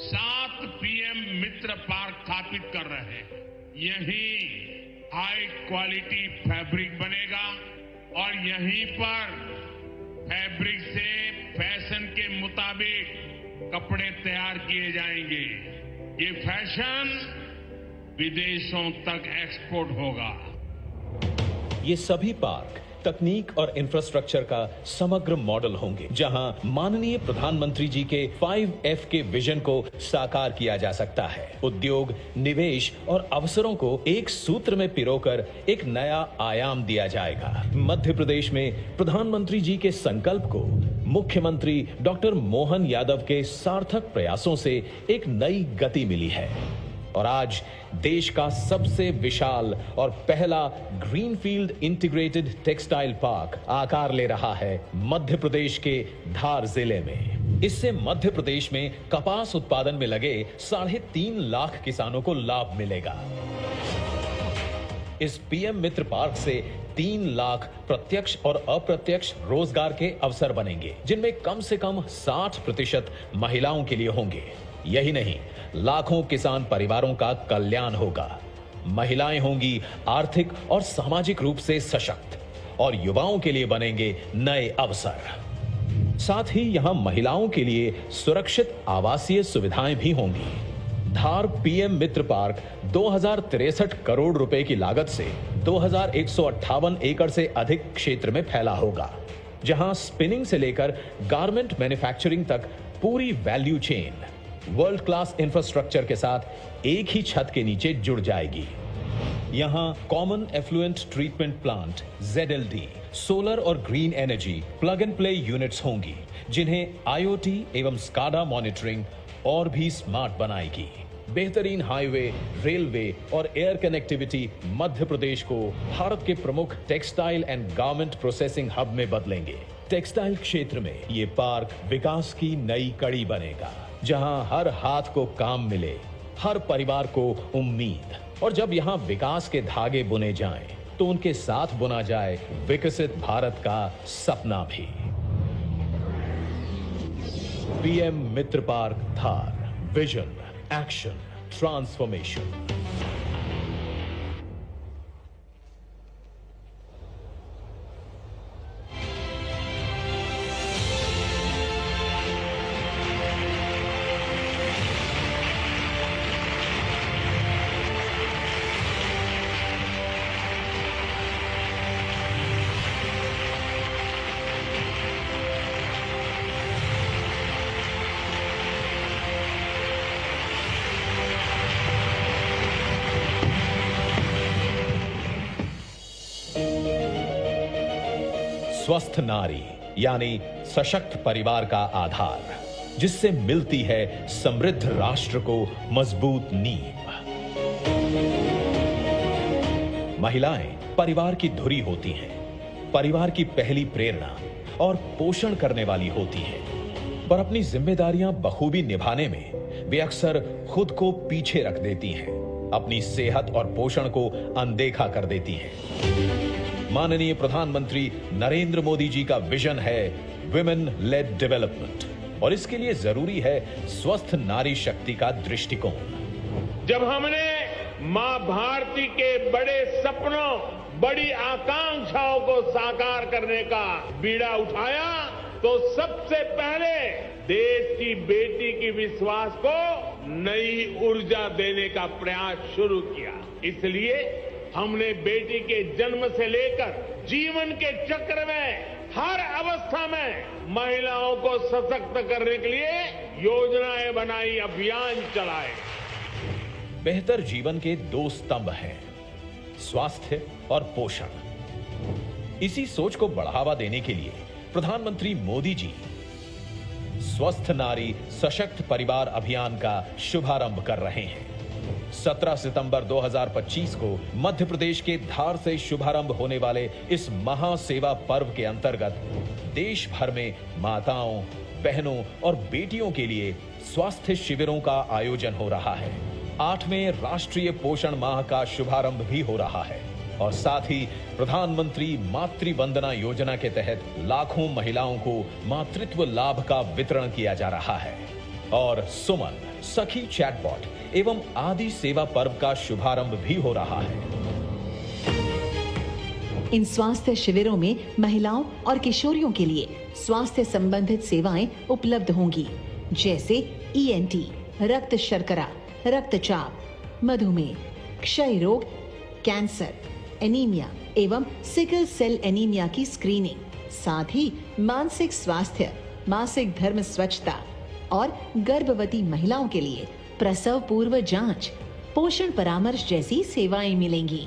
7 पीएम मित्र पार्क स्थापित कर रहे हैं। यही हाई क्वालिटी फैब्रिक बनेगा और यहीं पर फैब्रिक से फैशन के मुताबिक कपड़े तैयार किए जाएंगे। ये फैशन विदेशों तक एक्सपोर्ट होगा। ये सभी पार्क तकनीक और इंफ्रास्ट्रक्चर का समग्र मॉडल होंगे, जहां माननीय प्रधानमंत्री जी के 5F के विजन को साकार किया जा सकता है। उद्योग, निवेश और अवसरों को एक सूत्र में पिरोकर एक नया आयाम दिया जाएगा। मध्य प्रदेश में प्रधानमंत्री जी के संकल्प को मुख्यमंत्री डॉक्टर मोहन यादव के सार्थक प्रयासों से एक नई गति मिली है और आज देश का सबसे विशाल और पहला ग्रीनफील्ड इंटीग्रेटेड टेक्सटाइल पार्क आकार ले रहा है मध्य प्रदेश के धार जिले में। इससे मध्य प्रदेश में कपास उत्पादन में लगे 3.5 लाख किसानों को लाभ मिलेगा। इस पीएम मित्र पार्क से 3 लाख प्रत्यक्ष और अप्रत्यक्ष रोजगार के अवसर बनेंगे, जिनमें कम से कम 60% महिलाओं के लिए होंगे। यही नहीं, लाखों किसान परिवारों का कल्याण होगा। महिलाएं होंगी आर्थिक और सामाजिक रूप से सशक्त और युवाओं के लिए बनेंगे नए अवसर। साथ ही यहां महिलाओं के लिए सुरक्षित आवासीय सुविधाएं भी होंगी। धार पीएम मित्र पार्क 2063 करोड़ रुपए की लागत से 2158 एकड़ से अधिक क्षेत्र में फैला होगा, जहां स्पिनिंग से लेकर गारमेंट मैन्युफैक्चरिंग तक पूरी value chain world class infrastructure के साथ एक ही छत के नीचे जुड़ जाएगी। यहां common effluent treatment plant ZLD, solar और green energy plug and play units होंगी, जिन्हें IoT एवं SCADA मॉनिटरिंग और भी स्मार्ट बनाएगी। बेहतरीन हाईवे, रेलवे और एयर कनेक्टिविटी मध्य प्रदेश को भारत के प्रमुख textile and garment processing hub में बदलेंगे। टेक्सटाइल क्षेत्र में ये पार्क विकास की नई कड़ी बनेगा, जहां हर हाथ को काम मिले, हर परिवार को उम्मीद, और जब यहां विकास के धागे बुने जाएं, तो उनके साथ बुना जाए विकसित भारत का सपना भी। पीएम मित्र पार्क धार, विजन, एक्शन, ट्रांसफॉर्मेशन। स्वस्थ नारी यानी सशक्त परिवार का आधार, जिससे मिलती है समृद्ध राष्ट्र को मजबूत नींव। महिलाएं परिवार की धुरी होती हैं, परिवार की पहली प्रेरणा और पोषण करने वाली होती हैं, पर अपनी जिम्मेदारियां बखूबी निभाने में वे अक्सर खुद को पीछे रख देती हैं, अपनी सेहत और पोषण को अनदेखा कर देती हैं। माननीय प्रधानमंत्री नरेंद्र मोदी जी का विजन है विमेन लेड डेवलपमेंट, और इसके लिए जरूरी है स्वस्थ नारी शक्ति का दृष्टिकोण। जब हमने मां भारती के बड़े सपनों, बड़ी आकांक्षाओं को साकार करने का बीड़ा उठाया, तो सबसे पहले देश की बेटी की विश्वास को नई ऊर्जा देने का प्रयास शुरू किया। इसलिए हमने बेटी के जन्म से लेकर जीवन के चक्र में हर अवस्था में महिलाओं को सशक्त करने के लिए योजनाएं बनाई, अभियान चलाए। बेहतर जीवन के दो स्तंभ हैं, स्वास्थ्य और पोषण। इसी सोच को बढ़ावा देने के लिए प्रधानमंत्री मोदी जी स्वस्थ नारी सशक्त परिवार अभियान का शुभारंभ कर रहे हैं। 17 सितंबर 2025 को मध्य प्रदेश के धार से शुभारंभ होने वाले इस महासेवा पर्व के अंतर्गत देश भर में माताओं, बहनों और बेटियों के लिए स्वास्थ्य शिविरों का आयोजन हो रहा है। 8वें राष्ट्रीय पोषण माह का शुभारंभ भी हो रहा है और साथ ही प्रधानमंत्री मातृ वंदना योजना के तहत लाखों महिलाओं को मातृत्व लाभ का वितरण किया जा रहा है। और सुमन सखी चैटबॉट एवं आदि सेवा पर्व का शुभारंभ भी हो रहा है। इन स्वास्थ्य शिविरों में महिलाओं और किशोरियों के लिए स्वास्थ्य संबंधित सेवाएं उपलब्ध होंगी, जैसे ENT, रक्त शर्करा, रक्तचाप, मधुमेह, क्षय रोग, कैंसर, एनीमिया एवं सिकल सेल एनीमिया की स्क्रीनिंग, साथ ही मानसिक स्वास्थ्य, मासिक धर्म स्वच्छता और गर्भवती महिलाओं के लिए प्रसव पूर्व जांच, पोषण परामर्श जैसी सेवाएं मिलेंगी।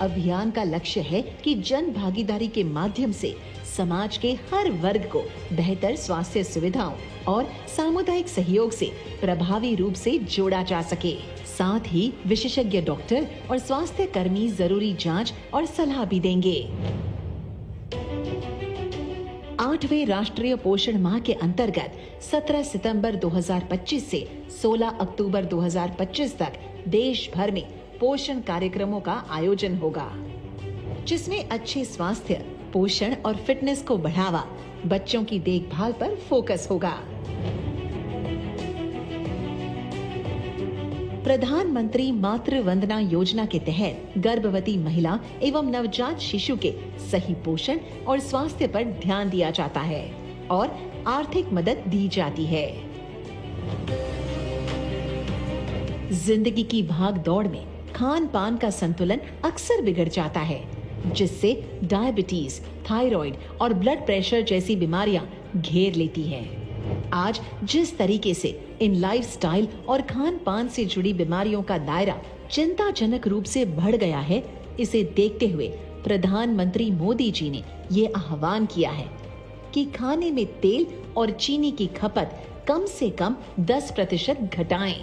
अभियान का लक्ष्य है कि जन भागीदारी के माध्यम से समाज के हर वर्ग को बेहतर स्वास्थ्य सुविधाओं और सामुदायिक सहयोग से प्रभावी रूप से जोड़ा जा सके। साथ ही विशेषज्ञ डॉक्टर और स्वास्थ्य कर्मी जरूरी जांच और सलाह भी देंगे। 8वें राष्ट्रीय पोषण माह के अंतर्गत 17 सितंबर 2025 से 16 अक्टूबर 2025 तक देश भर में पोषण कार्यक्रमों का आयोजन होगा, जिसमें अच्छे स्वास्थ्य, पोषण और फिटनेस को बढ़ावा, बच्चों की देखभाल पर फोकस होगा। प्रधानमंत्री मातृ वंदना योजना के तहत गर्भवती महिला एवं नवजात शिशु के सही पोषण और स्वास्थ्य पर ध्यान दिया जाता है और आर्थिक मदद दी जाती है। जिंदगी की भाग दौड़ में खान पान का संतुलन अक्सर बिगड़ जाता है, जिससे डायबिटीज, थायराइड और ब्लड प्रेशर जैसी बीमारियां घेर लेती हैं। आज जिस तरीके से इन लाइफस्टाइल और खान पान से जुड़ी बीमारियों का दायरा चिंताजनक रूप से बढ़ गया है, इसे देखते हुए प्रधानमंत्री मोदी जी ने ये आह्वान किया है कि खाने में तेल और चीनी की खपत कम से कम 10% घटाएं।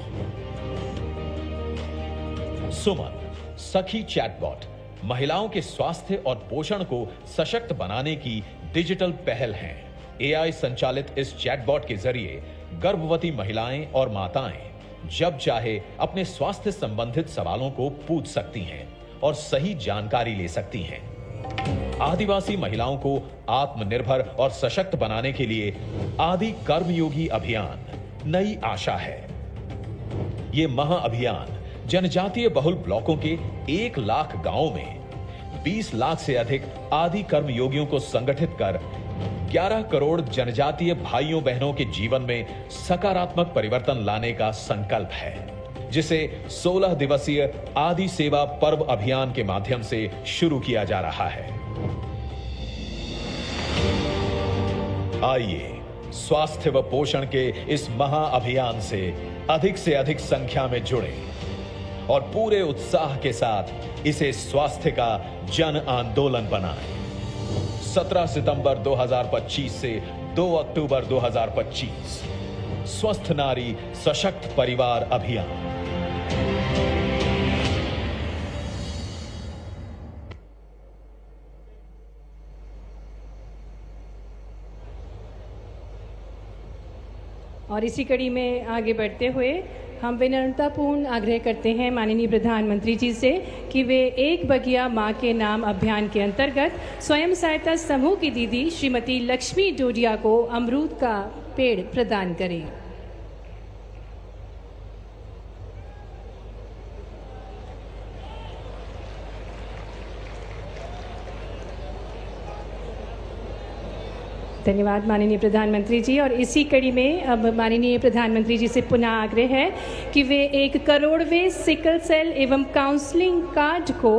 सुमन सखी चैटबॉट महिलाओं के स्वास्थ्य और पोषण को सशक्त बनाने की डिजिटल पहल है। AI संचालित इस चैटबॉट के जरिए गर्भवती महिलाएं और माताएं जब चाहे अपने स्वास्थ्य संबंधित सवालों को पूछ सकती हैं और सही जानकारी ले सकती हैं। आदिवासी महिलाओं को आत्मनिर्भर और सशक्त बनाने के लिए आदि कर्मयोगी अभियान नई आशा है। ये महाअभियान जनजातीय बहुल ब्लॉकों के 1 लाख गांवों में 20 लाख से अधिक आदि कर्मयोगियों को संगठित कर 11 करोड़ जनजातीय भाइयों बहनों के जीवन में सकारात्मक परिवर्तन लाने का संकल्प है, जिसे 16 दिवसीय आदि सेवा पर्व अभियान के माध्यम से शुरू किया जा रहा है। आइए स्वास्थ्य व पोषण के इस महाअभियान से अधिक संख्या में जुड़े और पूरे उत्साह के साथ इसे स्वास्थ्य का जन आंदोलन बनाएं। 17 सितंबर 2025 से 2 अक्टूबर 2025 स्वस्थ नारी सशक्त परिवार अभियान। और इसी कड़ी में आगे बढ़ते हुए हम विनम्रतापूर्ण आग्रह करते हैं माननीय प्रधानमंत्री जी से कि वे एक बगिया माँ के नाम अभियान के अंतर्गत स्वयं सहायता समूह की दीदी श्रीमती लक्ष्मी डोडिया को अमरूद का पेड़ प्रदान करें। धन्यवाद माननीय प्रधानमंत्री जी। और इसी कड़ी में अब माननीय प्रधानमंत्री जी से पुनः आग्रह है कि वे 1 करोड़वें सिकल सेल एवं काउंसलिंग कार्ड को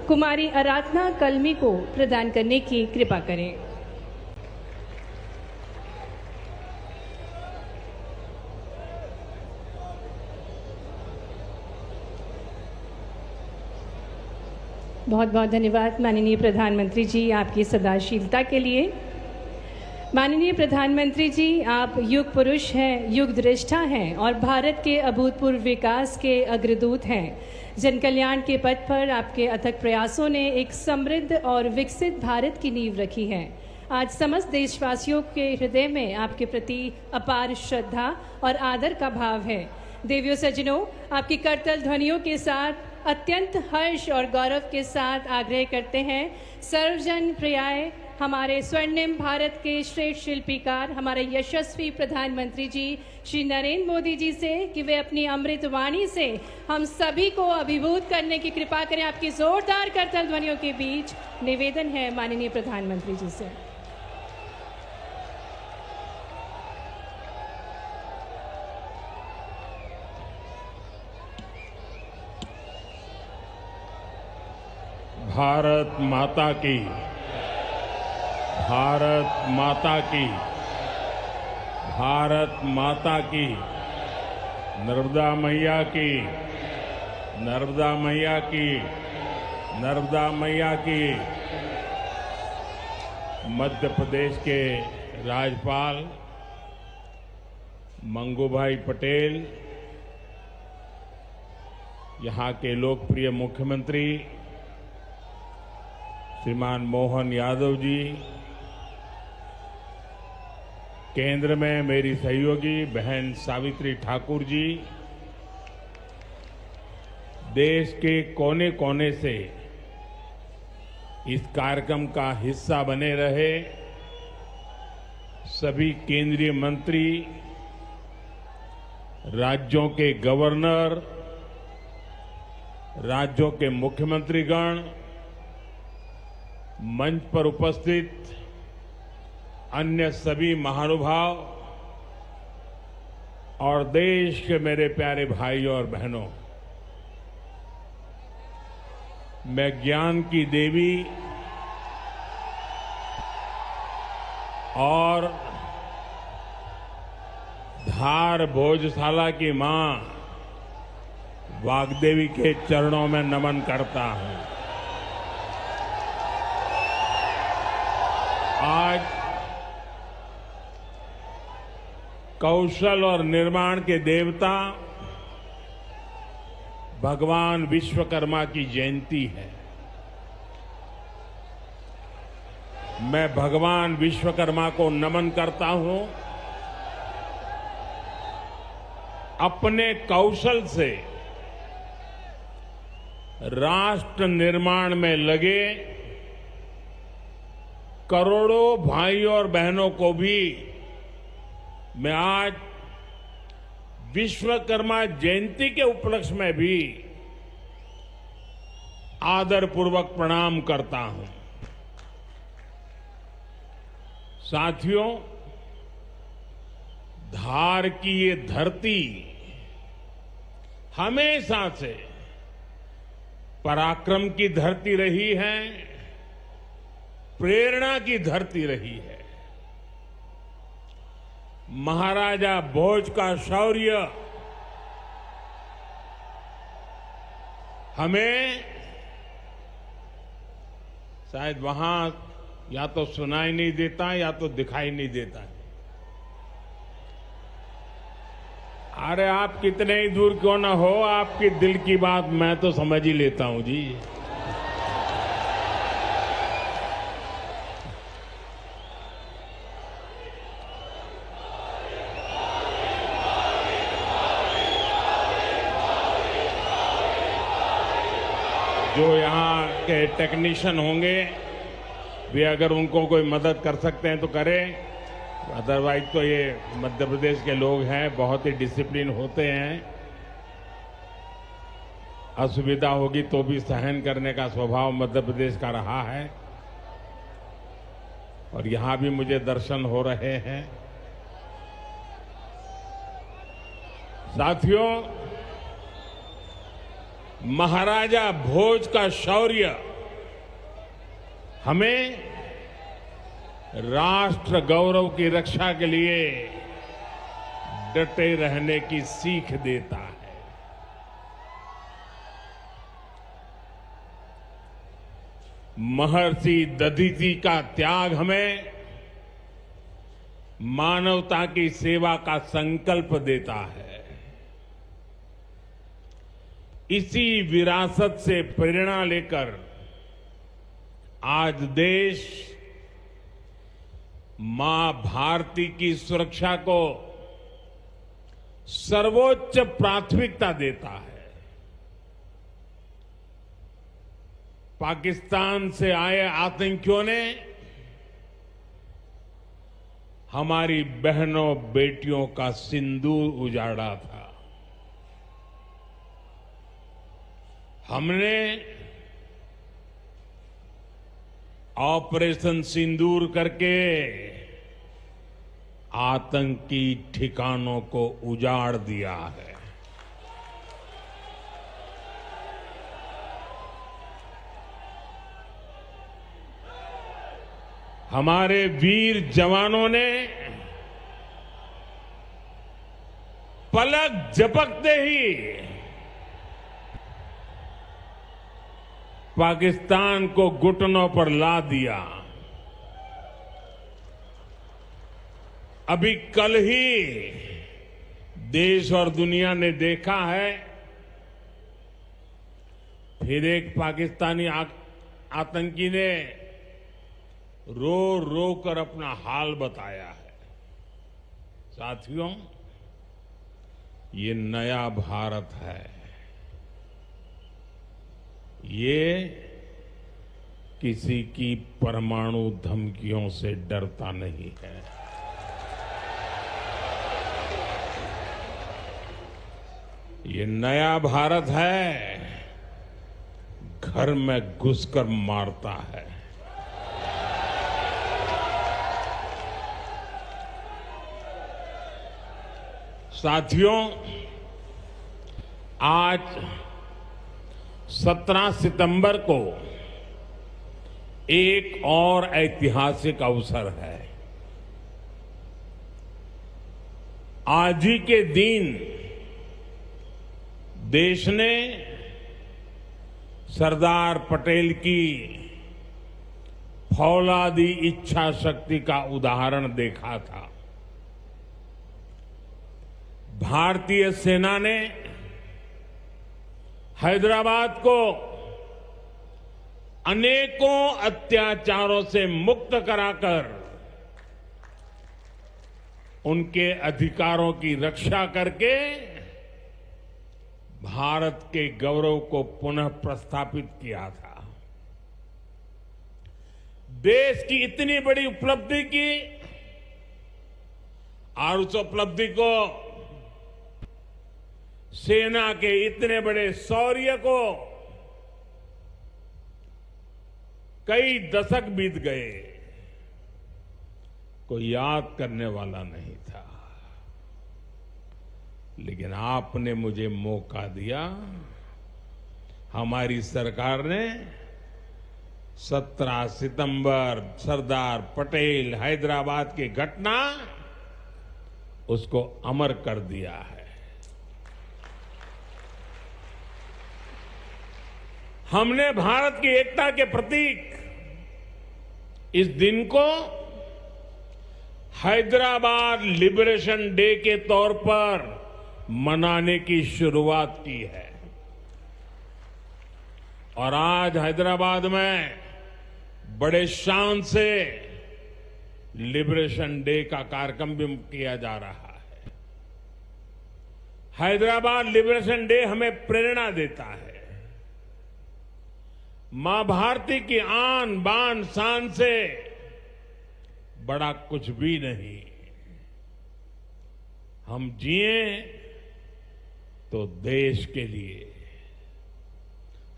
कुमारी आराधना कलमी को प्रदान करने की कृपा करें। बहुत बहुत धन्यवाद माननीय प्रधानमंत्री जी आपकी सदाशीलता के लिए। माननीय प्रधानमंत्री जी, आप युग पुरुष हैं, युग दृष्टा हैं और भारत के अभूतपूर्व विकास के अग्रदूत हैं। जन कल्याण के पथ पर आपके अथक प्रयासों ने एक समृद्ध और विकसित भारत की नींव रखी है। आज समस्त देशवासियों के हृदय में आपके प्रति अपार श्रद्धा और आदर का भाव है। देवियों सज्जनों, आपकी करतल ध्वनियों के साथ अत्यंत हर्ष और गौरव के साथ आग्रह करते हैं सर्वजन प्रियाय हमारे स्वर्णिम भारत के श्रेष्ठ शिल्पीकार हमारे यशस्वी प्रधानमंत्री जी श्री नरेंद्र मोदी जी से कि वे अपनी अमृत वाणी से हम सभी को अभिभूत करने की कृपा करें। आपकी जोरदार करतल ध्वनियों के बीच निवेदन है माननीय प्रधानमंत्री जी से। भारत माता की, भारत माता की, भारत माता की, नर्मदा मैया की, नर्मदा मैया की, नर्मदा मैया की। मध्य प्रदेश के राज्यपाल मंगूभाई पटेल, यहाँ के लोकप्रिय मुख्यमंत्री श्रीमान मोहन यादव जी, केंद्र में मेरी सहयोगी बहन सावित्री ठाकुर जी, देश के कोने कोने से इस कार्यक्रम का हिस्सा बने रहे सभी केंद्रीय मंत्री, राज्यों के गवर्नर, राज्यों के मुख्यमंत्रीगण, मंच पर उपस्थित अन्य सभी महानुभाव और देश के मेरे प्यारे भाइयों और बहनों, मैं ज्ञान की देवी और धार भोजशाला की मां वाग्देवी के चरणों में नमन करता हूं। आज कौशल और निर्माण के देवता भगवान विश्वकर्मा की जयंती है। मैं भगवान विश्वकर्मा को नमन करता हूं। अपने कौशल से राष्ट्र निर्माण में लगे करोड़ों भाइयों और बहनों को भी मैं आज विश्वकर्मा जयंती के उपलक्ष्य में भी आदरपूर्वक प्रणाम करता हूं। साथियों, धार की ये धरती हमेशा से पराक्रम की धरती रही है, प्रेरणा की धरती रही है। महाराजा भोज का शौर्य हमें शायद वहां या तो सुनाई नहीं देता या तो दिखाई नहीं देता। अरे आप कितने ही दूर क्यों ना हो, आपकी दिल की बात मैं तो समझ ही लेता हूं जी। जो यहाँ के टेक्नीशियन होंगे वे अगर उनको कोई मदद कर सकते हैं तो करें, अदरवाइज तो ये मध्य प्रदेश के लोग हैं, बहुत ही डिसिप्लिन होते हैं। असुविधा होगी तो भी सहन करने का स्वभाव मध्य प्रदेश का रहा है और यहां भी मुझे दर्शन हो रहे हैं। साथियों, महाराजा भोज का शौर्य हमें राष्ट्र गौरव की रक्षा के लिए डटे रहने की सीख देता है। महर्षि दधीचि का त्याग हमें मानवता की सेवा का संकल्प देता है। इसी विरासत से प्रेरणा लेकर आज देश मां भारती की सुरक्षा को सर्वोच्च प्राथमिकता देता है। पाकिस्तान से आए आतंकियों ने हमारी बहनों बेटियों का सिंदूर उजाड़ा था। हमने ऑपरेशन सिंदूर करके आतंकी ठिकानों को उजाड़ दिया है। हमारे वीर जवानों ने पलक झपकते ही पाकिस्तान को घुटनों पर ला दिया। अभी कल ही देश और दुनिया ने देखा है, फिर एक पाकिस्तानी आतंकी ने रो रो कर अपना हाल बताया है। साथियों, ये नया भारत है। ये किसी की परमाणु धमकियों से डरता नहीं है। ये नया भारत है, घर में घुसकर मारता है। साथियों, आज 17 सितंबर को एक और ऐतिहासिक अवसर है। आज ही के दिन देश ने सरदार पटेल की फौलादी इच्छा शक्ति का उदाहरण देखा था। भारतीय सेना ने हैदराबाद को अनेकों अत्याचारों से मुक्त कराकर उनके अधिकारों की रक्षा करके भारत के गौरव को पुनः प्रस्थापित किया था। देश की इतनी बड़ी उपलब्धि की और उस उपलब्धि को सेना के इतने बड़े शौर्य को कई दशक बीत गए, कोई याद करने वाला नहीं था। लेकिन आपने मुझे मौका दिया। हमारी सरकार ने 17 सितंबर सरदार पटेल हैदराबाद की घटना उसको अमर कर दिया है। हमने भारत की एकता के प्रतीक इस दिन को हैदराबाद लिबरेशन डे के तौर पर मनाने की शुरुआत की है। और आज हैदराबाद में बड़े शान से लिबरेशन डे का कार्यक्रम भी किया जा रहा है। हैदराबाद लिबरेशन डे हमें प्रेरणा देता है। मां भारती की आन बान शान से बड़ा कुछ भी नहीं। हम जिए तो देश के लिए,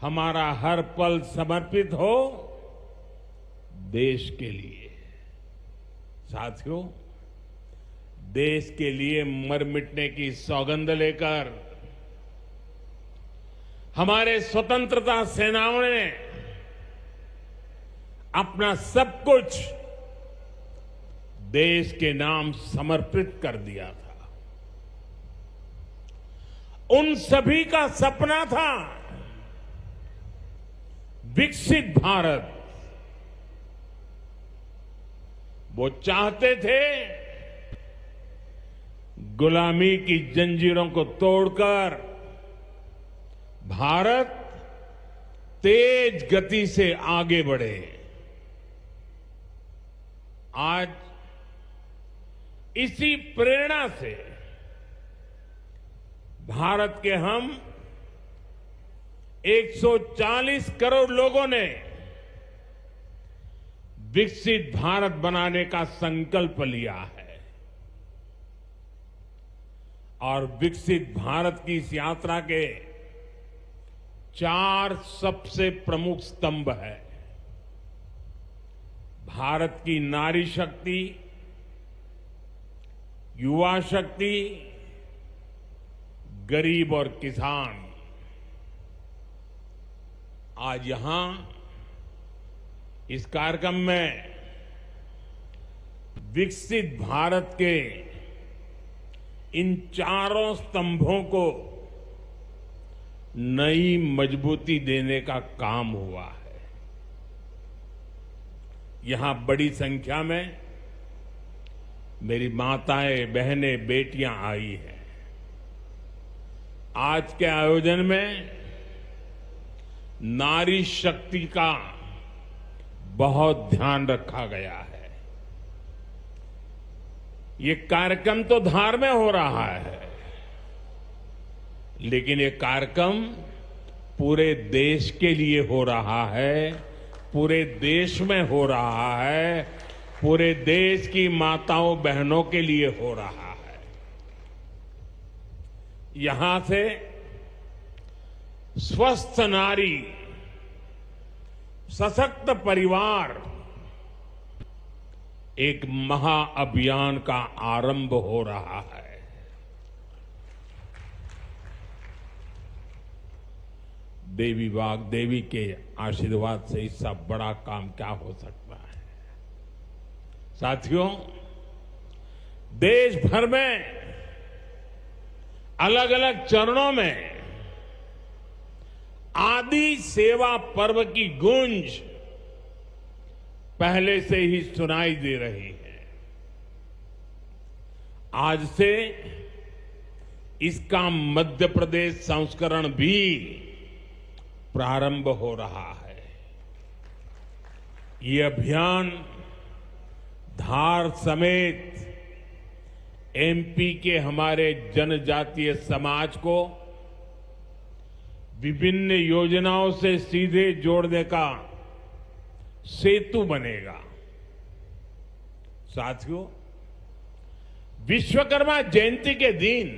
हमारा हर पल समर्पित हो देश के लिए। साथियों, देश के लिए मर मिटने की सौगंध लेकर हमारे स्वतंत्रता सेनाओं ने अपना सब कुछ देश के नाम समर्पित कर दिया था। उन सभी का सपना था विकसित भारत, वो चाहते थे गुलामी की जंजीरों को तोड़कर भारत तेज गति से आगे बढ़े। आज इसी प्रेरणा से भारत के हम 140 करोड़ लोगों ने विकसित भारत बनाने का संकल्प लिया है और विकसित भारत की इस यात्रा के 4 सबसे प्रमुख स्तंभ है। भारत की नारी शक्ति, युवा शक्ति, गरीब और किसान। आज यहां इस कार्यक्रम में विकसित भारत के इन 4 स्तंभों को नई मजबूती देने का काम हुआ है। यहां बड़ी संख्या में मेरी माताएं, बहनें, बेटियां आई हैं। आज के आयोजन में नारी शक्ति का बहुत ध्यान रखा गया है। ये कार्यक्रम तो धार में हो रहा है, लेकिन ये कार्यक्रम पूरे देश के लिए हो रहा है, पूरे देश में हो रहा है, पूरे देश की माताओं बहनों के लिए हो रहा है। यहां से स्वस्थ नारी, सशक्त परिवार एक महाअभियान का आरंभ हो रहा है। देवी वाग्देवी के आशीर्वाद से इससे बड़ा काम क्या हो सकता है। साथियों, देश भर में अलग अलग चरणों में आदि सेवा पर्व की गूंज पहले से ही सुनाई दे रही है। आज से इसका मध्य प्रदेश संस्करण भी प्रारंभ हो रहा है। ये अभियान धार समेत एमपी के हमारे जनजातीय समाज को विभिन्न योजनाओं से सीधे जोड़ने का सेतु बनेगा। साथियों, विश्वकर्मा जयंती के दिन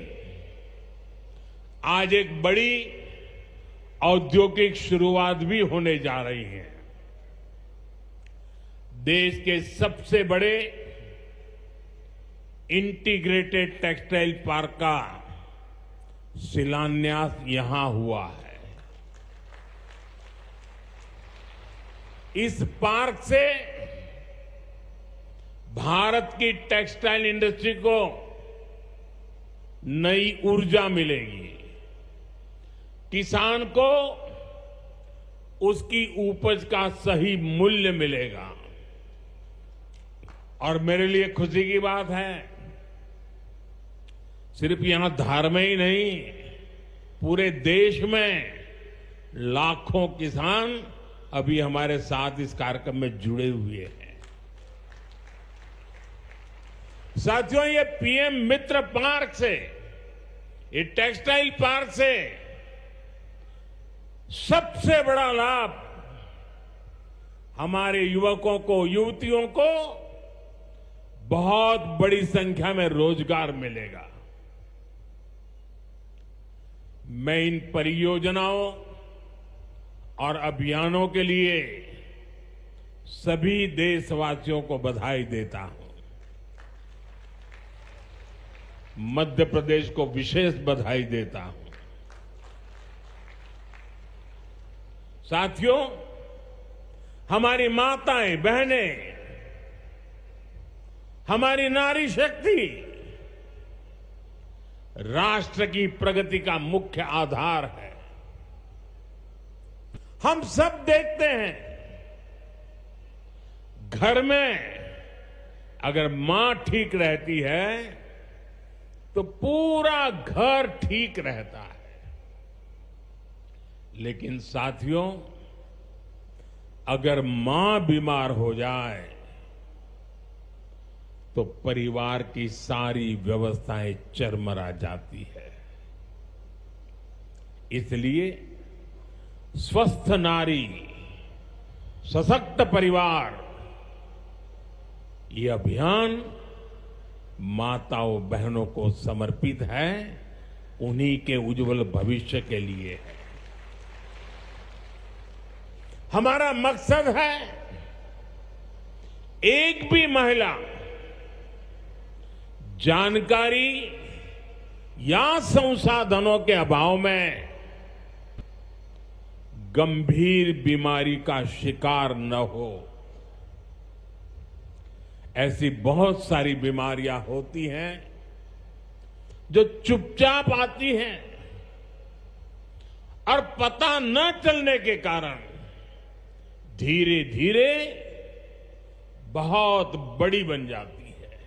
आज एक बड़ी औद्योगिक शुरुआत भी होने जा रही है। देश के सबसे बड़े इंटीग्रेटेड टेक्सटाइल पार्क का शिलान्यास यहां हुआ है। इस पार्क से भारत की टेक्सटाइल इंडस्ट्री को नई ऊर्जा मिलेगी, किसान को उसकी उपज का सही मूल्य मिलेगा। और मेरे लिए खुशी की बात है, सिर्फ यहां धार में ही नहीं, पूरे देश में लाखों किसान अभी हमारे साथ इस कार्यक्रम में जुड़े हुए हैं। साथियों, ये पीएम मित्र पार्क से, ये टेक्सटाइल पार्क से सबसे बड़ा लाभ हमारे युवकों को, युवतियों को बहुत बड़ी संख्या में रोजगार मिलेगा। मैं इन परियोजनाओं और अभियानों के लिए सभी देशवासियों को बधाई देता हूं। मध्य प्रदेश को विशेष बधाई देता हूं। साथियों, हमारी माताएं, बहनें, हमारी नारी शक्ति राष्ट्र की प्रगति का मुख्य आधार है। हम सब देखते हैं, घर में अगर मां ठीक रहती है तो पूरा घर ठीक रहता है। लेकिन साथियों, अगर मां बीमार हो जाए तो परिवार की सारी व्यवस्थाएं चरमरा जाती है। इसलिए स्वस्थ नारी, सशक्त परिवार, ये अभियान माताओं बहनों को समर्पित है, उन्हीं के उज्जवल भविष्य के लिए है। हमारा मकसद है एक भी महिला जानकारी या संसाधनों के अभाव में गंभीर बीमारी का शिकार न हो। ऐसी बहुत सारी बीमारियां होती हैं जो चुपचाप आती हैं और पता न चलने के कारण धीरे धीरे बहुत बड़ी बन जाती है।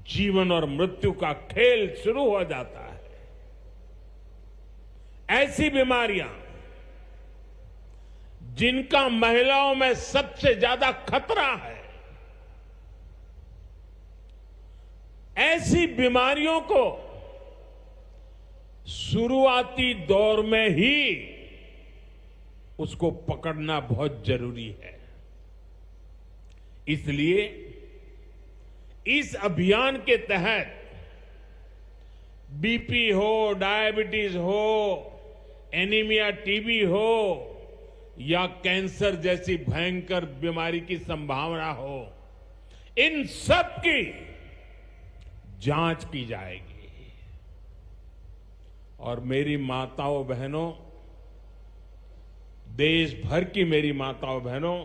जीवन और मृत्यु का खेल शुरू हो जाता है। ऐसी बीमारियां जिनका महिलाओं में सबसे ज्यादा खतरा है, ऐसी बीमारियों को शुरुआती दौर में ही उसको पकड़ना बहुत जरूरी है। इसलिए इस अभियान के तहत बीपी हो, डायबिटीज हो, एनीमिया, टीबी हो या कैंसर जैसी भयंकर बीमारी की संभावना हो, इन सब की जांच की जाएगी। और मेरी माताओं बहनों, देश भर की मेरी माताओं बहनों,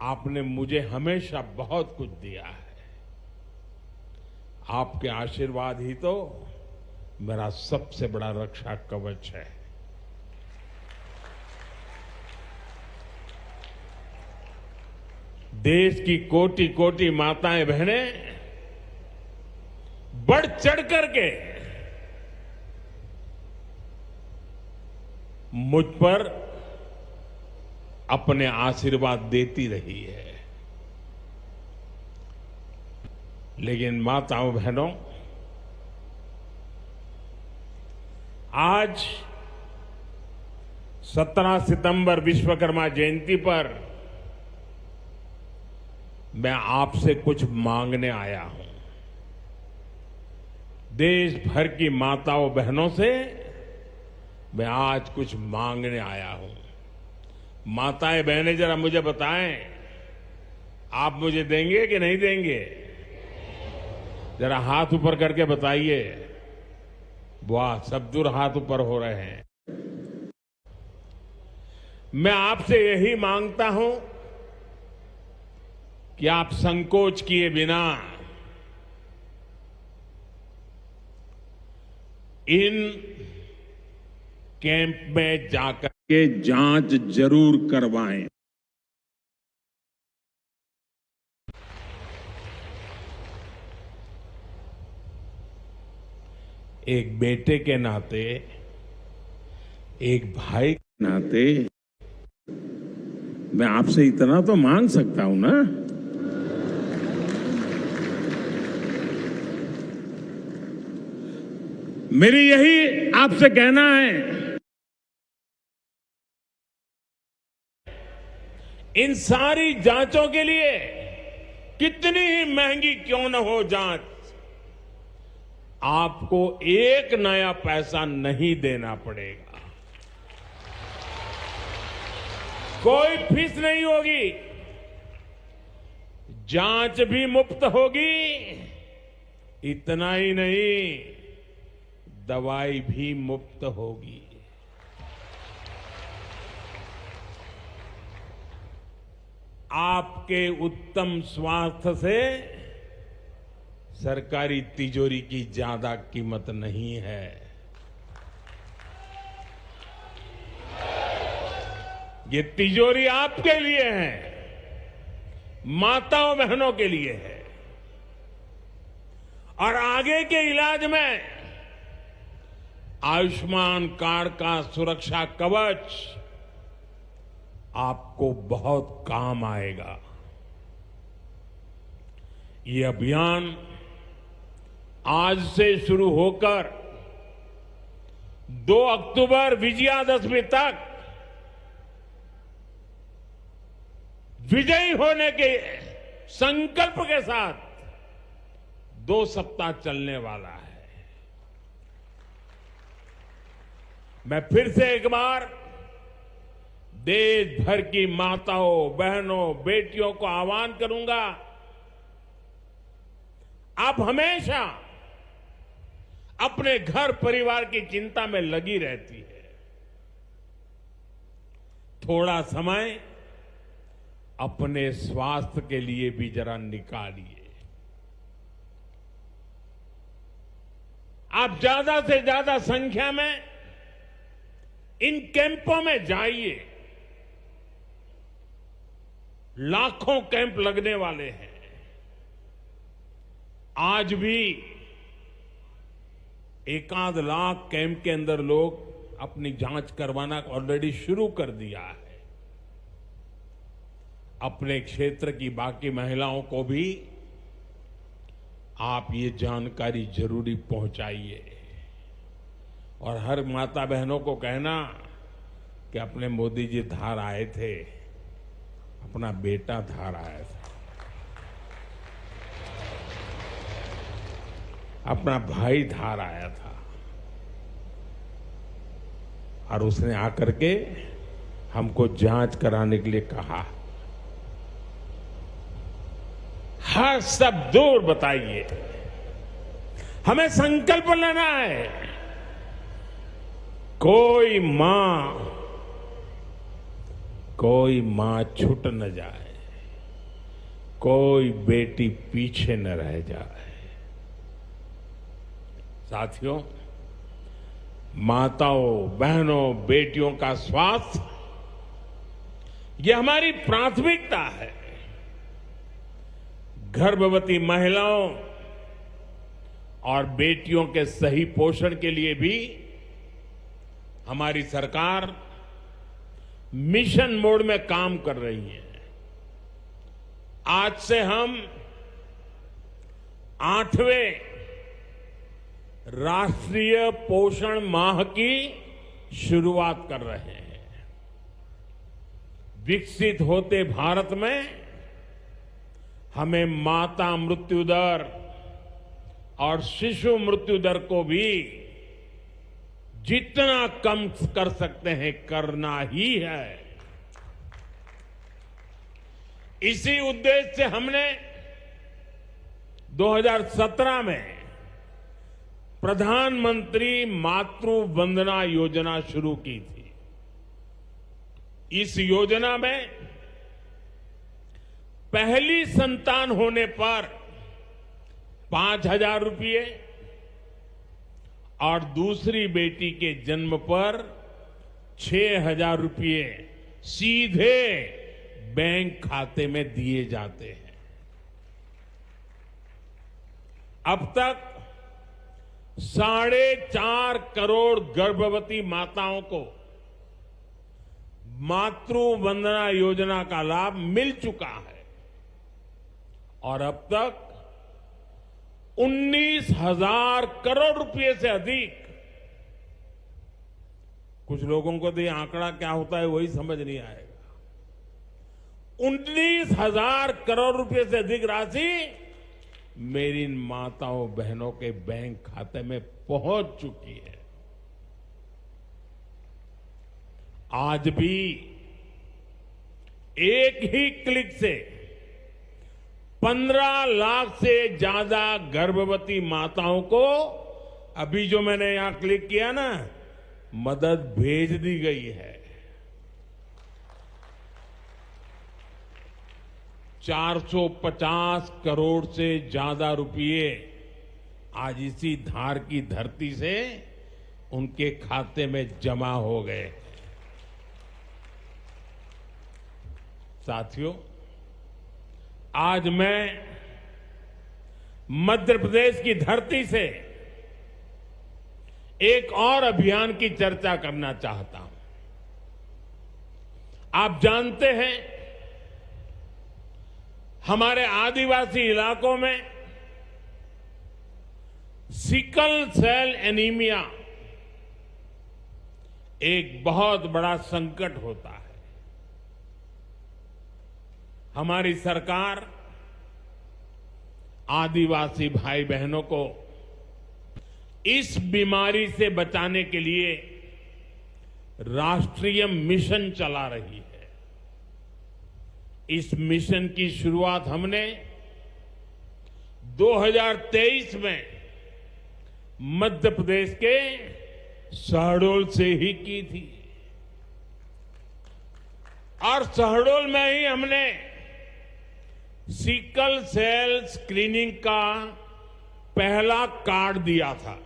आपने मुझे हमेशा बहुत कुछ दिया है। आपके आशीर्वाद ही तो मेरा सबसे बड़ा रक्षा कवच है। देश की कोटि कोटि माताएं बहनें बढ़ चढ़ करके मुझ पर अपने आशीर्वाद देती रही है। लेकिन माताओं बहनों, आज 17 सितंबर विश्वकर्मा जयंती पर मैं आपसे कुछ मांगने आया हूं। देश भर की माताओं बहनों से मैं आज कुछ मांगने आया हूं। माताएं बहनें, जरा मुझे बताएं, आप मुझे देंगे कि नहीं देंगे? जरा हाथ ऊपर करके बताइए। वाह, सब दूर हाथ ऊपर हो रहे हैं। मैं आपसे यही मांगता हूं कि आप संकोच किए बिना इन कैंप में जाकर के जांच जरूर करवाएं। एक बेटे के नाते, एक भाई के नाते मैं आपसे इतना तो मांग सकता हूं ना। मेरी यही आपसे कहना है, इन सारी जांचों के लिए कितनी ही महंगी क्यों न हो जांच, आपको एक नया पैसा नहीं देना पड़ेगा। कोई फीस नहीं होगी, जांच भी मुफ्त होगी। इतना ही नहीं, दवाई भी मुफ्त होगी। आपके उत्तम स्वास्थ्य से सरकारी तिजोरी की ज्यादा कीमत नहीं है। ये तिजोरी आपके लिए है, माताओं बहनों के लिए है। और आगे के इलाज में आयुष्मान कार्ड का सुरक्षा कवच आपको बहुत काम आएगा। ये अभियान आज से शुरू होकर 2 अक्टूबर विजयादशमी तक विजयी होने के संकल्प के साथ 2 सप्ताह चलने वाला है। मैं फिर से एक बार देश भर की माताओं, बहनों, बेटियों को आह्वान करूंगा, आप हमेशा अपने घर परिवार की चिंता में लगी रहती है। थोड़ा समय अपने स्वास्थ्य के लिए भी जरा निकालिए। आप ज्यादा से ज्यादा संख्या में इन कैंपों में जाइए। लाखों कैंप लगने वाले हैं। आज भी 1 लाख कैंप के अंदर लोग अपनी जांच करवाना ऑलरेडी शुरू कर दिया है। अपने क्षेत्र की बाकी महिलाओं को भी आप ये जानकारी जरूरी पहुंचाइए। और हर माता बहनों को कहना कि अपने मोदी जी धार आए थे, अपना बेटा धार आया था, अपना भाई धार आया था, और उसने आकर के हमको जांच कराने के लिए कहा। हर सब दूर बताइए, हमें संकल्प लेना है। कोई मां छूट न जाए, कोई बेटी पीछे न रह जाए। साथियों, माताओं, बहनों, बेटियों का स्वास्थ्य ये हमारी प्राथमिकता है। गर्भवती महिलाओं और बेटियों के सही पोषण के लिए भी हमारी सरकार मिशन मोड में काम कर रही है। आज से हम 8वें राष्ट्रीय पोषण माह की शुरुआत कर रहे हैं। विकसित होते भारत में हमें माता मृत्यु दर और शिशु मृत्यु दर को भी जितना कम कर सकते हैं करना ही है। इसी उद्देश्य से हमने 2017 में प्रधानमंत्री मातृ वंदना योजना शुरू की थी। इस योजना में पहली संतान होने पर 5,000 रुपये और दूसरी बेटी के जन्म पर 6,000 रुपये सीधे बैंक खाते में दिए जाते हैं। अब तक 4.5 करोड़ गर्भवती माताओं को मातृ वंदना योजना का लाभ मिल चुका है और अब तक 19,000 करोड़ रुपए से अधिक, कुछ लोगों को तो ये आंकड़ा क्या होता है वही समझ नहीं आएगा, 19,000 करोड़ रुपए से अधिक राशि मेरी माताओं बहनों के बैंक खाते में पहुंच चुकी है। आज भी एक ही क्लिक से 15 लाख से ज्यादा गर्भवती माताओं को, अभी जो मैंने यहां क्लिक किया ना, मदद भेज दी गई है। 450 करोड़ से ज्यादा रुपये आज इसी धार की धरती से उनके खाते में जमा हो गए। साथियों, आज मैं मध्य प्रदेश की धरती से एक और अभियान की चर्चा करना चाहता हूं। आप जानते हैं, हमारे आदिवासी इलाकों में सिकल सेल एनीमिया एक बहुत बड़ा संकट होता है। हमारी सरकार आदिवासी भाई बहनों को इस बीमारी से बचाने के लिए राष्ट्रीय मिशन चला रही है। इस मिशन की शुरुआत हमने 2023 में मध्य प्रदेश के शहडोल से ही की थी और शहडोल में ही हमने सिकल सेल स्क्रीनिंग का पहला कार्ड दिया था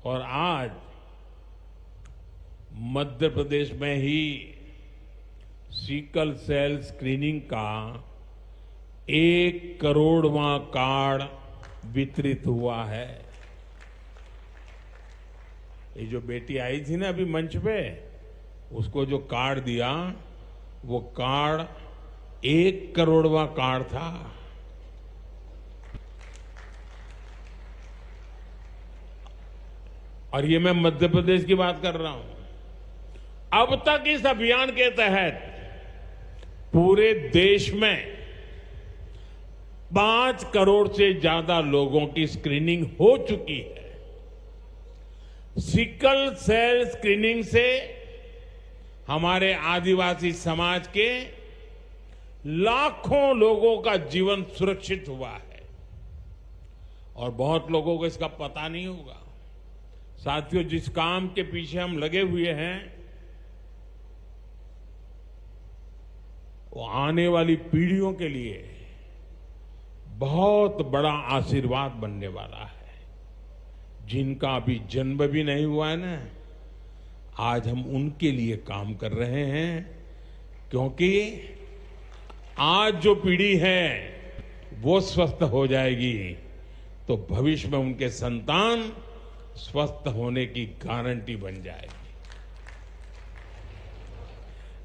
और आज मध्य प्रदेश में ही सिकल सेल स्क्रीनिंग का 1 करोड़वां कार्ड वितरित हुआ है। ये जो बेटी आई थी ना अभी मंच पे, उसको जो कार्ड दिया वो कार्ड 1 करोड़वां कार्ड था। और ये मैं मध्य प्रदेश की बात कर रहा हूं। अब तक इस अभियान के तहत पूरे देश में 5 करोड़ से ज्यादा लोगों की स्क्रीनिंग हो चुकी है। सिकल सेल स्क्रीनिंग से हमारे आदिवासी समाज के लाखों लोगों का जीवन सुरक्षित हुआ है और बहुत लोगों को इसका पता नहीं होगा। साथियों, जिस काम के पीछे हम लगे हुए हैं वो आने वाली पीढ़ियों के लिए बहुत बड़ा आशीर्वाद बनने वाला है। जिनका अभी जन्म भी नहीं हुआ है ना, आज हम उनके लिए काम कर रहे हैं, क्योंकि आज जो पीढ़ी है वो स्वस्थ हो जाएगी तो भविष्य में उनके संतान स्वस्थ होने की गारंटी बन जाएगी।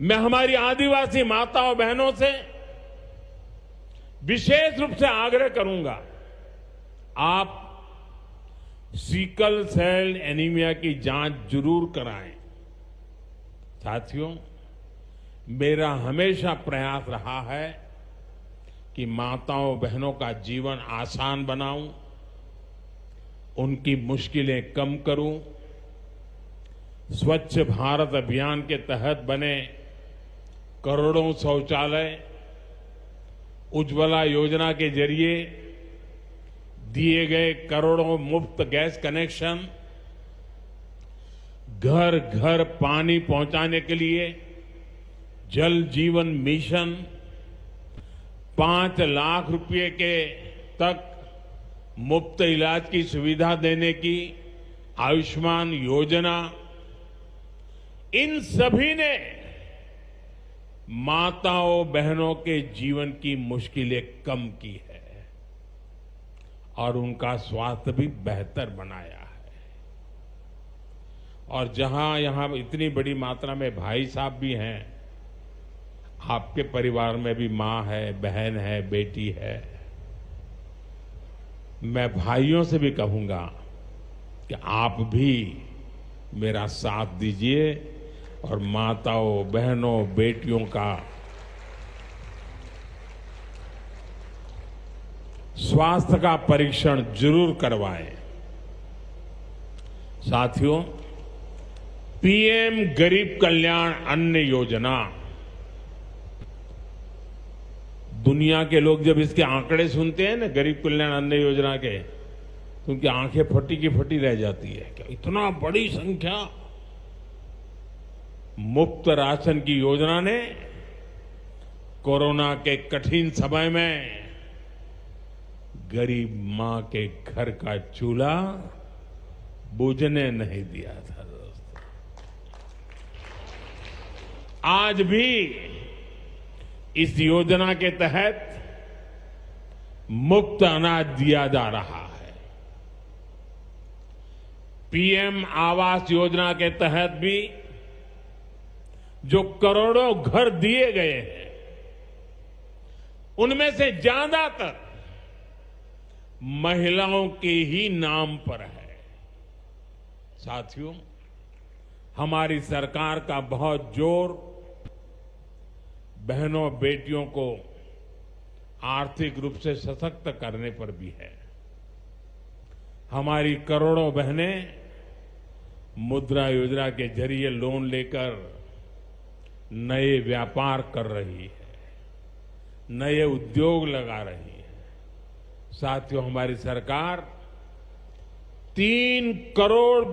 मैं हमारी आदिवासी माताओं बहनों से विशेष रूप से आग्रह करूंगा, आप सिकल सेल एनीमिया की जांच जरूर कराएं। साथियों, मेरा हमेशा प्रयास रहा है कि माताओं बहनों का जीवन आसान बनाऊं, उनकी मुश्किलें कम करूं। स्वच्छ भारत अभियान के तहत बने करोड़ों शौचालय, उज्ज्वला योजना के जरिए दिए गए करोड़ों मुफ्त गैस कनेक्शन, घर घर पानी पहुंचाने के लिए जल जीवन मिशन, 5 लाख रुपए के तक मुफ्त इलाज की सुविधा देने की आयुष्मान योजना, इन सभी ने माताओं बहनों के जीवन की मुश्किलें कम की है और उनका स्वास्थ्य भी बेहतर बनाया है। और जहां यहां इतनी बड़ी मात्रा में भाई साहब भी हैं, आपके परिवार में भी मां है, बहन है, बेटी है, मैं भाइयों से भी कहूंगा कि आप भी मेरा साथ दीजिए और माताओं बहनों बेटियों का स्वास्थ्य का परीक्षण जरूर करवाएं। साथियों, पीएम गरीब कल्याण अन्न योजना, दुनिया के लोग जब इसके आंकड़े सुनते हैं ना गरीब कल्याण अन्न योजना के, तो उनकी आंखें फटी की फटी रह जाती है। क्या इतना बड़ी संख्या! मुफ्त राशन की योजना ने कोरोना के कठिन समय में गरीब मां के घर का चूल्हा बुझने नहीं दिया था। दोस्तों, आज भी इस योजना के तहत मुफ्त अनाज दिया जा रहा है। पीएम आवास योजना के तहत भी जो करोड़ों घर दिए गए हैं, उनमें से ज्यादातर महिलाओं के ही नाम पर है। साथियों, हमारी सरकार का बहुत जोर बहनों बेटियों को आर्थिक रूप से सशक्त करने पर भी है। हमारी करोड़ों बहनें मुद्रा योजना के जरिए लोन लेकर नए व्यापार कर रही है, नए उद्योग लगा रही है। साथियों, हमारी सरकार 3 करोड़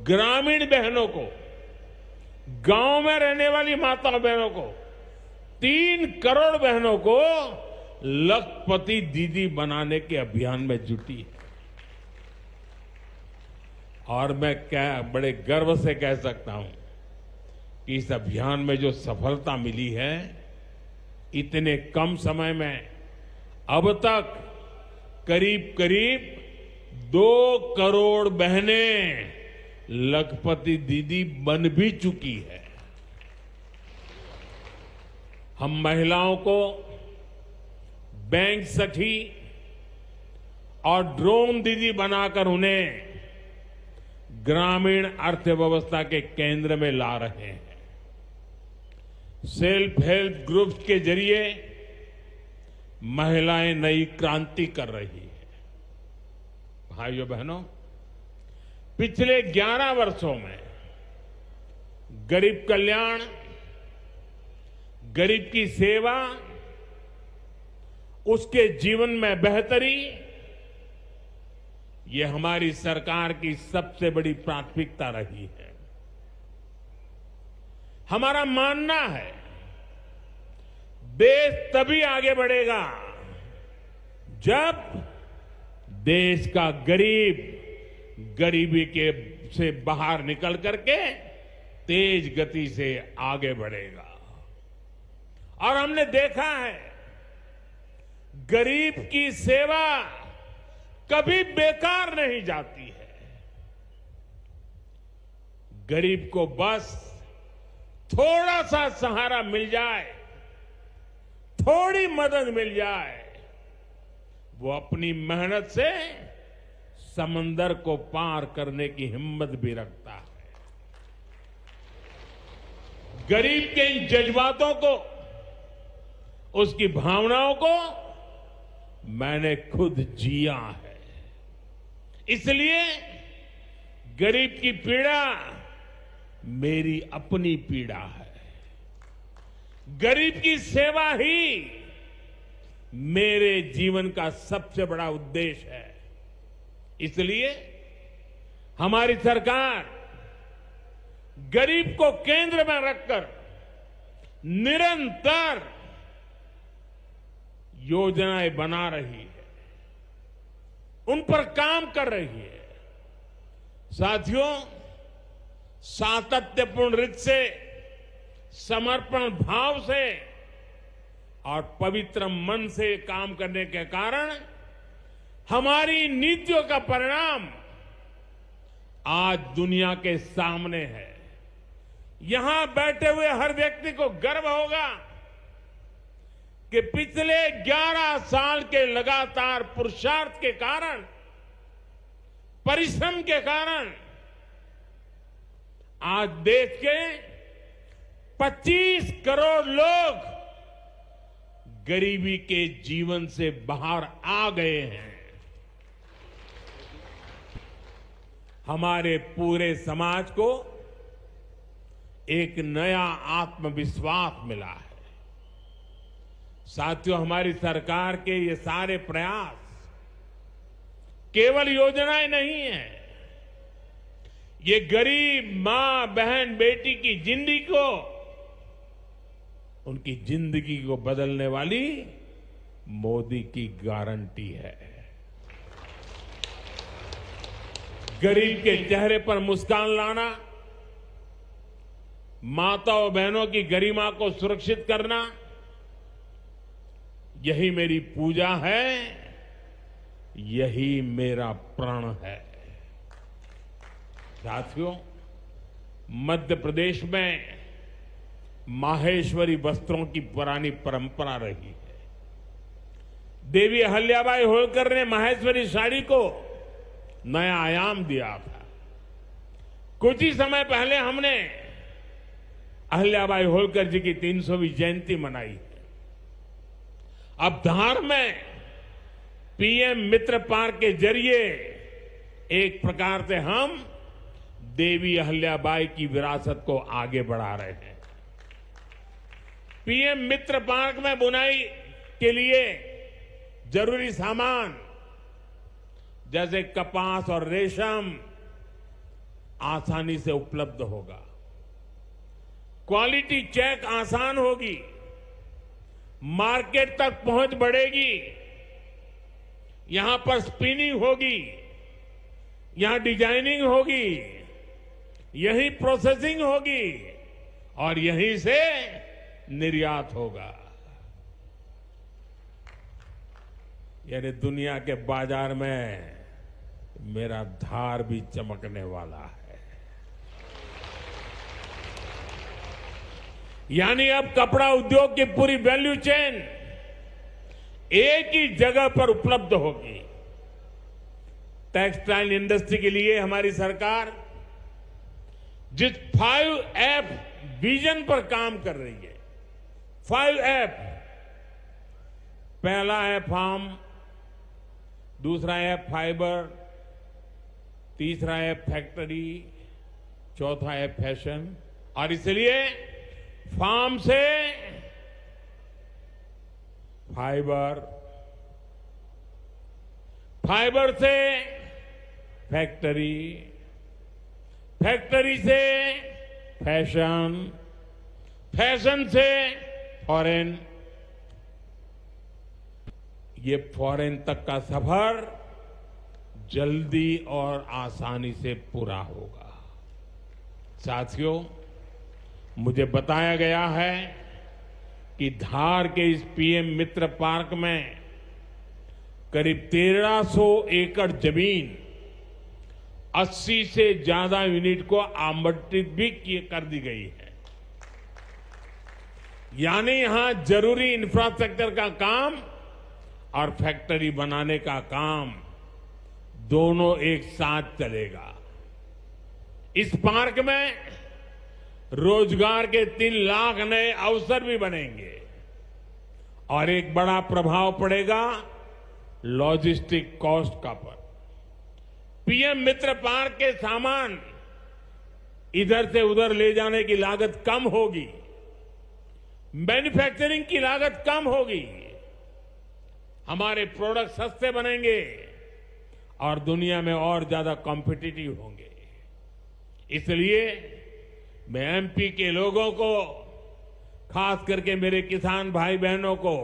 ग्रामीण बहनों को, गांव में रहने वाली माताओं बहनों को, 3 करोड़ बहनों को लखपति दीदी बनाने के अभियान में जुटी है। और मैं बड़े गर्व से कह सकता हूं कि इस अभियान में जो सफलता मिली है, इतने कम समय में अब तक करीब करीब 2 करोड़ बहनें लखपति दीदी बन भी चुकी है। हम महिलाओं को बैंक सखी और ड्रोन दीदी बनाकर उन्हें ग्रामीण अर्थव्यवस्था के केंद्र में ला रहे हैं। सेल्फ हेल्प ग्रुप्स के जरिए महिलाएं नई क्रांति कर रही है। भाइयों बहनों, पिछले 11 वर्षों में गरीब कल्याण, गरीब की सेवा, उसके जीवन में बेहतरी, ये हमारी सरकार की सबसे बड़ी प्राथमिकता रही है। हमारा मानना है, देश तभी आगे बढ़ेगा जब देश का गरीब गरीबी के से बाहर निकल करके तेज गति से आगे बढ़ेगा। और हमने देखा है, गरीब की सेवा कभी बेकार नहीं जाती है। गरीब को बस थोड़ा सा सहारा मिल जाए, थोड़ी मदद मिल जाए, वो अपनी मेहनत से समंदर को पार करने की हिम्मत भी रखता है। गरीब के इन जज्बातों को, उसकी भावनाओं को मैंने खुद जिया है। इसलिए गरीब की पीड़ा मेरी अपनी पीड़ा है। गरीब की सेवा ही मेरे जीवन का सबसे बड़ा उद्देश्य है। इसलिए हमारी सरकार गरीब को केंद्र में रखकर निरंतर योजनाएं बना रही है, उन पर काम कर रही है। साथियों, सातत्यपूर्ण रीत से, समर्पण भाव से और पवित्र मन से काम करने के कारण हमारी नीतियों का परिणाम आज दुनिया के सामने है। यहां बैठे हुए हर व्यक्ति को गर्व होगा कि पिछले 11 साल के लगातार पुरुषार्थ के कारण, परिश्रम के कारण आज देश के 25 करोड़ लोग गरीबी के जीवन से बाहर आ गए हैं। हमारे पूरे समाज को एक नया आत्मविश्वास मिला है। साथियों, हमारी सरकार के ये सारे प्रयास केवल योजनाएं नहीं है, ये गरीब मां, बहन, बेटी की जिंदगी को, उनकी जिंदगी को बदलने वाली मोदी की गारंटी है। गरीब के चेहरे पर मुस्कान लाना, माताओं बहनों की गरिमा को सुरक्षित करना, यही मेरी पूजा है, यही मेरा प्रण है। साथियों, मध्य प्रदेश में माहेश्वरी वस्त्रों की पुरानी परंपरा रही है। देवी अहल्याबाई होलकर ने माहेश्वरी साड़ी को नया आयाम दिया था। कुछ ही समय पहले हमने अहल्याबाई होलकर जी की 300वीं जयंती मनाई है। अब धार में पीएम मित्र पार्क के जरिए एक प्रकार से हम देवी अहल्याबाई की विरासत को आगे बढ़ा रहे हैं। पीएम मित्र पार्क में बुनाई के लिए जरूरी सामान जैसे कपास और रेशम आसानी से उपलब्ध होगा। क्वालिटी चेक आसान होगी, मार्केट तक पहुंच बढ़ेगी। यहां पर स्पिनिंग होगी, यहां डिजाइनिंग होगी, यही प्रोसेसिंग होगी और यहीं से निर्यात होगा। यानी दुनिया के बाजार में मेरा धार भी चमकने वाला है। यानी अब कपड़ा उद्योग की पूरी वैल्यू चेन एक ही जगह पर उपलब्ध होगी। टेक्सटाइल इंडस्ट्री के लिए हमारी सरकार जिस 5F विजन पर काम कर रही है, 5F, पहला है फार्म, दूसरा है फाइबर, तीसरा है फैक्ट्री, चौथा है फैशन। और इसलिए फार्म से फाइबर, फाइबर से फैक्ट्री, फैक्ट्री से फैशन, फैशन से फॉरेन, ये फॉरेन तक का सफर जल्दी और आसानी से पूरा होगा। साथियों, मुझे बताया गया है कि धार के इस पीएम मित्र पार्क में करीब 1300 एकड़ जमीन 80 से ज्यादा यूनिट को आवंटित भी कर दी गई है। यानी यहां जरूरी इंफ्रास्ट्रक्चर का काम और फैक्ट्री बनाने का काम दोनों एक साथ चलेगा। इस पार्क में रोजगार के 3 लाख नए अवसर भी बनेंगे और एक बड़ा प्रभाव पड़ेगा लॉजिस्टिक कॉस्ट का पर। पीएम मित्र पार्क के सामान इधर से उधर ले जाने की लागत कम होगी, मैन्युफैक्चरिंग की लागत कम होगी, हमारे प्रोडक्ट सस्ते बनेंगे और दुनिया में और ज्यादा कॉम्पिटिटिव होंगे। इसलिए मैं एमपी के लोगों को, खास करके मेरे किसान भाई बहनों को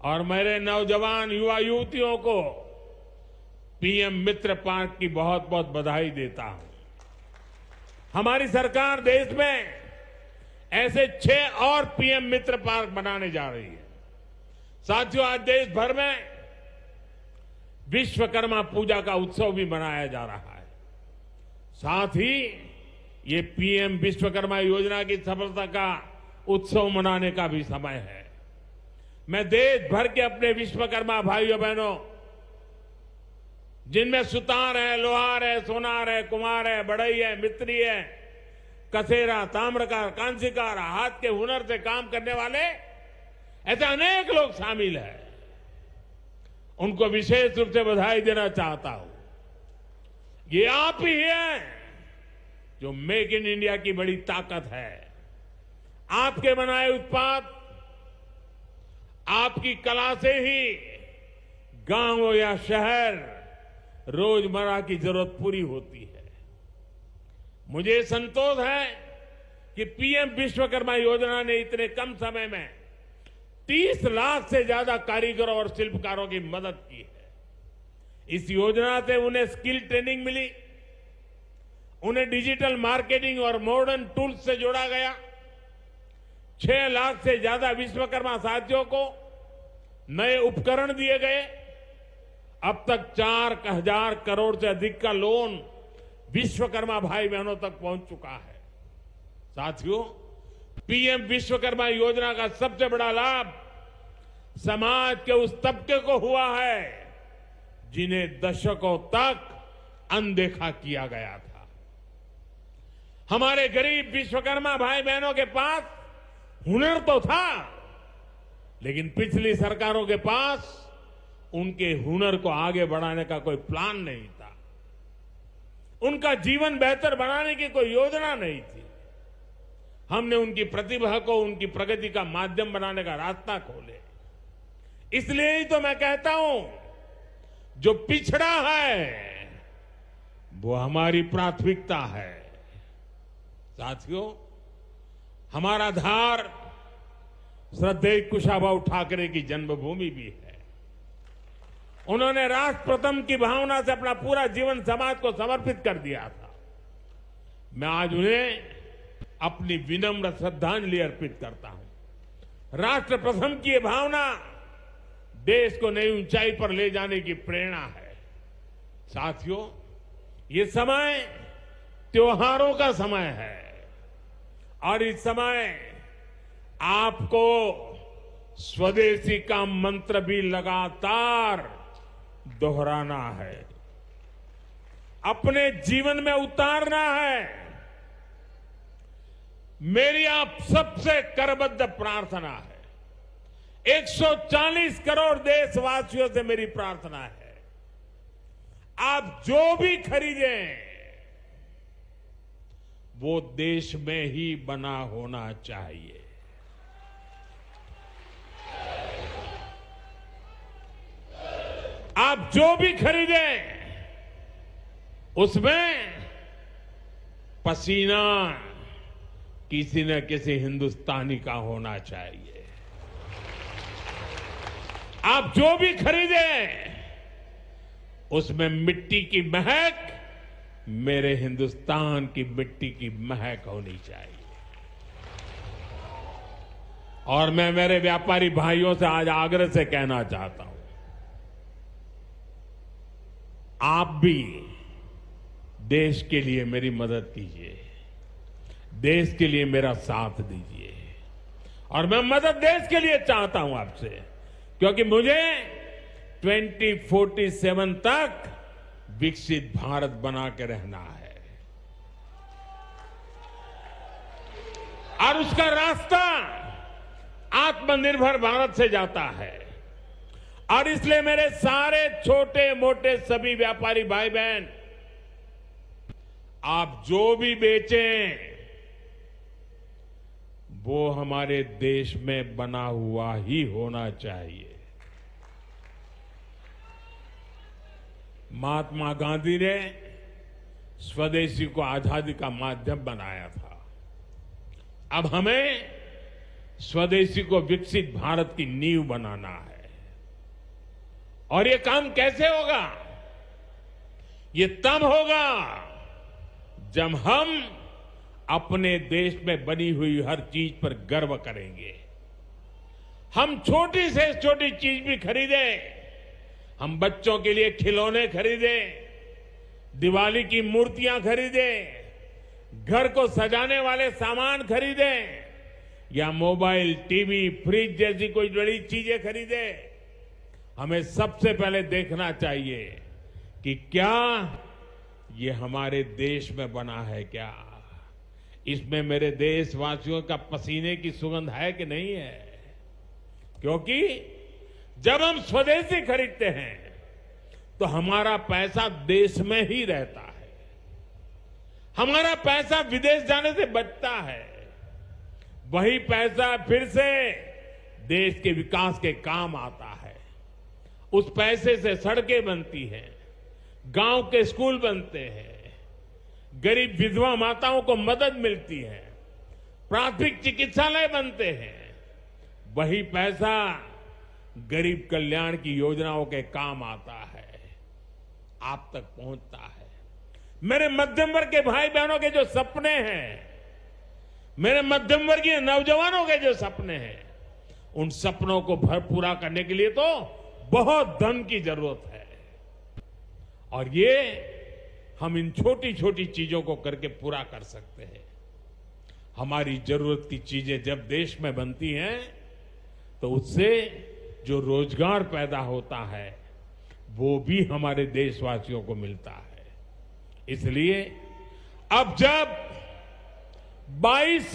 और मेरे नौजवान युवा युवतियों को पीएम मित्र पार्क की बहुत बहुत बधाई देता हूं। हमारी सरकार देश में ऐसे 6 और पीएम मित्र पार्क बनाने जा रही है। साथियों, आज देश भर में विश्वकर्मा पूजा का उत्सव भी मनाया जा रहा है। साथ ही ये पीएम विश्वकर्मा योजना की सफलता का उत्सव मनाने का भी समय है। मैं देश भर के अपने विश्वकर्मा भाइयों बहनों, जिनमें सुतार है, लोहार है, सोनार है, कुम्हार है, बढ़ई है, मिस्त्री है, कसेरा, ताम्रकार, कांसीकार, हाथ के हुनर से काम करने वाले ऐसे अनेक लोग शामिल हैं, उनको विशेष रूप से बधाई देना चाहता हूं। ये आप ही हैं जो मेक इन इंडिया की बड़ी ताकत है। आपके बनाए उत्पाद, आपकी कला से ही गांव या शहर रोजमर्रा की जरूरत पूरी होती है। मुझे संतोष है कि पीएम विश्वकर्मा योजना ने इतने कम समय में 30 लाख से ज्यादा कारीगरों और शिल्पकारों की मदद की है। इस योजना से उन्हें स्किल ट्रेनिंग मिली उन्हें डिजिटल मार्केटिंग और मॉडर्न टूल्स से जोड़ा गया। 6 लाख से ज्यादा विश्वकर्मा साथियों को नए उपकरण दिए गए। अब तक 4,000 करोड़ से अधिक का लोन विश्वकर्मा भाई बहनों तक पहुंच चुका है। साथियों, पीएम विश्वकर्मा योजना का सबसे बड़ा लाभ समाज के उस तबके को हुआ है जिन्हें दशकों तक अनदेखा किया गया था। हमारे गरीब विश्वकर्मा भाई बहनों के पास हुनर तो था, लेकिन पिछली सरकारों के पास उनके हुनर को आगे बढ़ाने का कोई प्लान नहीं था। उनका जीवन बेहतर बनाने की कोई योजना नहीं थी। हमने उनकी प्रतिभा को उनकी प्रगति का माध्यम बनाने का रास्ता खोले। इसलिए ही तो मैं कहता हूं, जो पिछड़ा है वो हमारी प्राथमिकता है। साथियों, हमारा धार श्रद्धेय कुशाभाऊ ठाकरे की जन्मभूमि भी है। उन्होंने राष्ट्र प्रथम की भावना से अपना पूरा जीवन समाज को समर्पित कर दिया था। मैं आज उन्हें अपनी विनम्र श्रद्धांजलि अर्पित करता हूं। राष्ट्र प्रथम की ये भावना देश को नई ऊंचाई पर ले जाने की प्रेरणा है। साथियों, ये समय त्योहारों का समय है और इस समय आपको स्वदेशी का मंत्र भी लगातार दोहराना है, अपने जीवन में उतारना है। मेरी आप सबसे करबद्ध प्रार्थना है, 140 करोड़ देशवासियों से मेरी प्रार्थना है, आप जो भी खरीदें वो देश में ही बना होना चाहिए। आप जो भी खरीदें उसमें पसीना किसी न किसी हिंदुस्तानी का होना चाहिए। आप जो भी खरीदें उसमें मिट्टी की महक मेरे हिंदुस्तान की मिट्टी की महक होनी चाहिए। और मैं मेरे व्यापारी भाइयों से आज आग्रह से कहना चाहता हूं, आप भी देश के लिए मेरी मदद कीजिए, देश के लिए मेरा साथ दीजिए। और मैं मदद देश के लिए चाहता हूं आपसे, क्योंकि मुझे 2047 तक विकसित भारत बना के रहना है और उसका रास्ता आत्मनिर्भर भारत से जाता है। और इसलिए मेरे सारे छोटे मोटे सभी व्यापारी भाई बहन, आप जो भी बेचें वो हमारे देश में बना हुआ ही होना चाहिए। महात्मा गांधी ने स्वदेशी को आजादी का माध्यम बनाया था। अब हमें स्वदेशी को विकसित भारत की नींव बनाना है। और ये काम कैसे होगा? ये तब होगा जब हम अपने देश में बनी हुई हर चीज पर गर्व करेंगे। हम छोटी से छोटी चीज भी खरीदें, हम बच्चों के लिए खिलौने खरीदें, दिवाली की मूर्तियां खरीदें, घर को सजाने वाले सामान खरीदें या मोबाइल, टीवी, फ्रिज जैसी कोई बड़ी चीजें खरीदें, हमें सबसे पहले देखना चाहिए कि क्या ये हमारे देश में बना है, क्या इसमें मेरे देशवासियों का पसीने की सुगंध है कि नहीं है। क्योंकि जब हम स्वदेशी खरीदते हैं तो हमारा पैसा देश में ही रहता है, हमारा पैसा विदेश जाने से बचता है। वही पैसा फिर से देश के विकास के काम आता है। उस पैसे से सड़कें बनती हैं, गांव के स्कूल बनते हैं, गरीब विधवा माताओं को मदद मिलती है, प्राथमिक चिकित्सालय बनते हैं। वही पैसा गरीब कल्याण की योजनाओं के काम आता है, आप तक पहुंचता है। मेरे मध्यम वर्ग के भाई बहनों के जो सपने हैं, मेरे मध्यम वर्गीय नौजवानों के जो सपने हैं, उन सपनों को पूरा करने के लिए तो बहुत धन की जरूरत है। और ये हम इन छोटी छोटी चीजों को करके पूरा कर सकते हैं। हमारी जरूरत की चीजें जब देश में बनती हैं तो उससे जो रोजगार पैदा होता है वो भी हमारे देशवासियों को मिलता है। इसलिए अब जब 22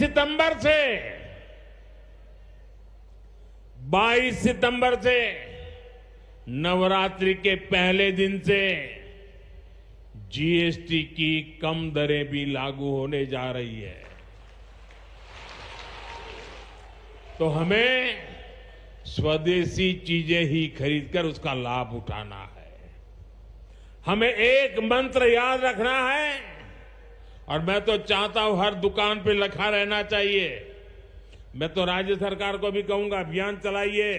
सितंबर से नवरात्रि के पहले दिन से जीएसटी की कम दरें भी लागू होने जा रही है। तो हमें स्वदेशी चीजें ही खरीदकर उसका लाभ उठाना है। हमें एक मंत्र याद रखना है, और मैं तो चाहता हूं हर दुकान पे लिखा रहना चाहिए। मैं तो राज्य सरकार को भी कहूंगा, अभियान चलाइए,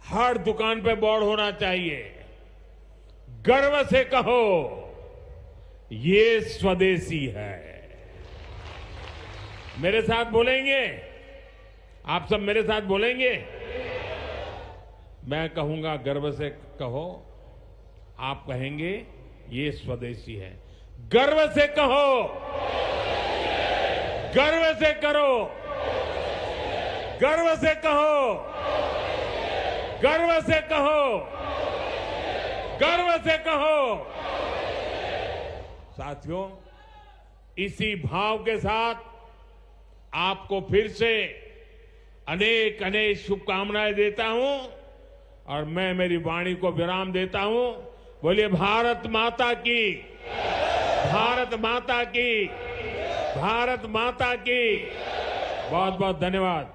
हर दुकान पे बोर्ड होना चाहिए, गर्व से कहो ये स्वदेशी है। मेरे साथ बोलेंगे? आप सब मेरे साथ बोलेंगे? मैं कहूंगा गर्व से कहो, आप कहेंगे ये स्वदेशी है। गर्व से कहो, गर्व से करो, गर्व से कहो, गर्व से कहो, गर्व से कहो। साथियों, इसी भाव के साथ आपको फिर से अनेक अनेक शुभकामनाएं देता हूं और मैं मेरी वाणी को विराम देता हूं। बोलिए भारत माता की, भारत माता की, भारत माता की। बहुत बहुत धन्यवाद।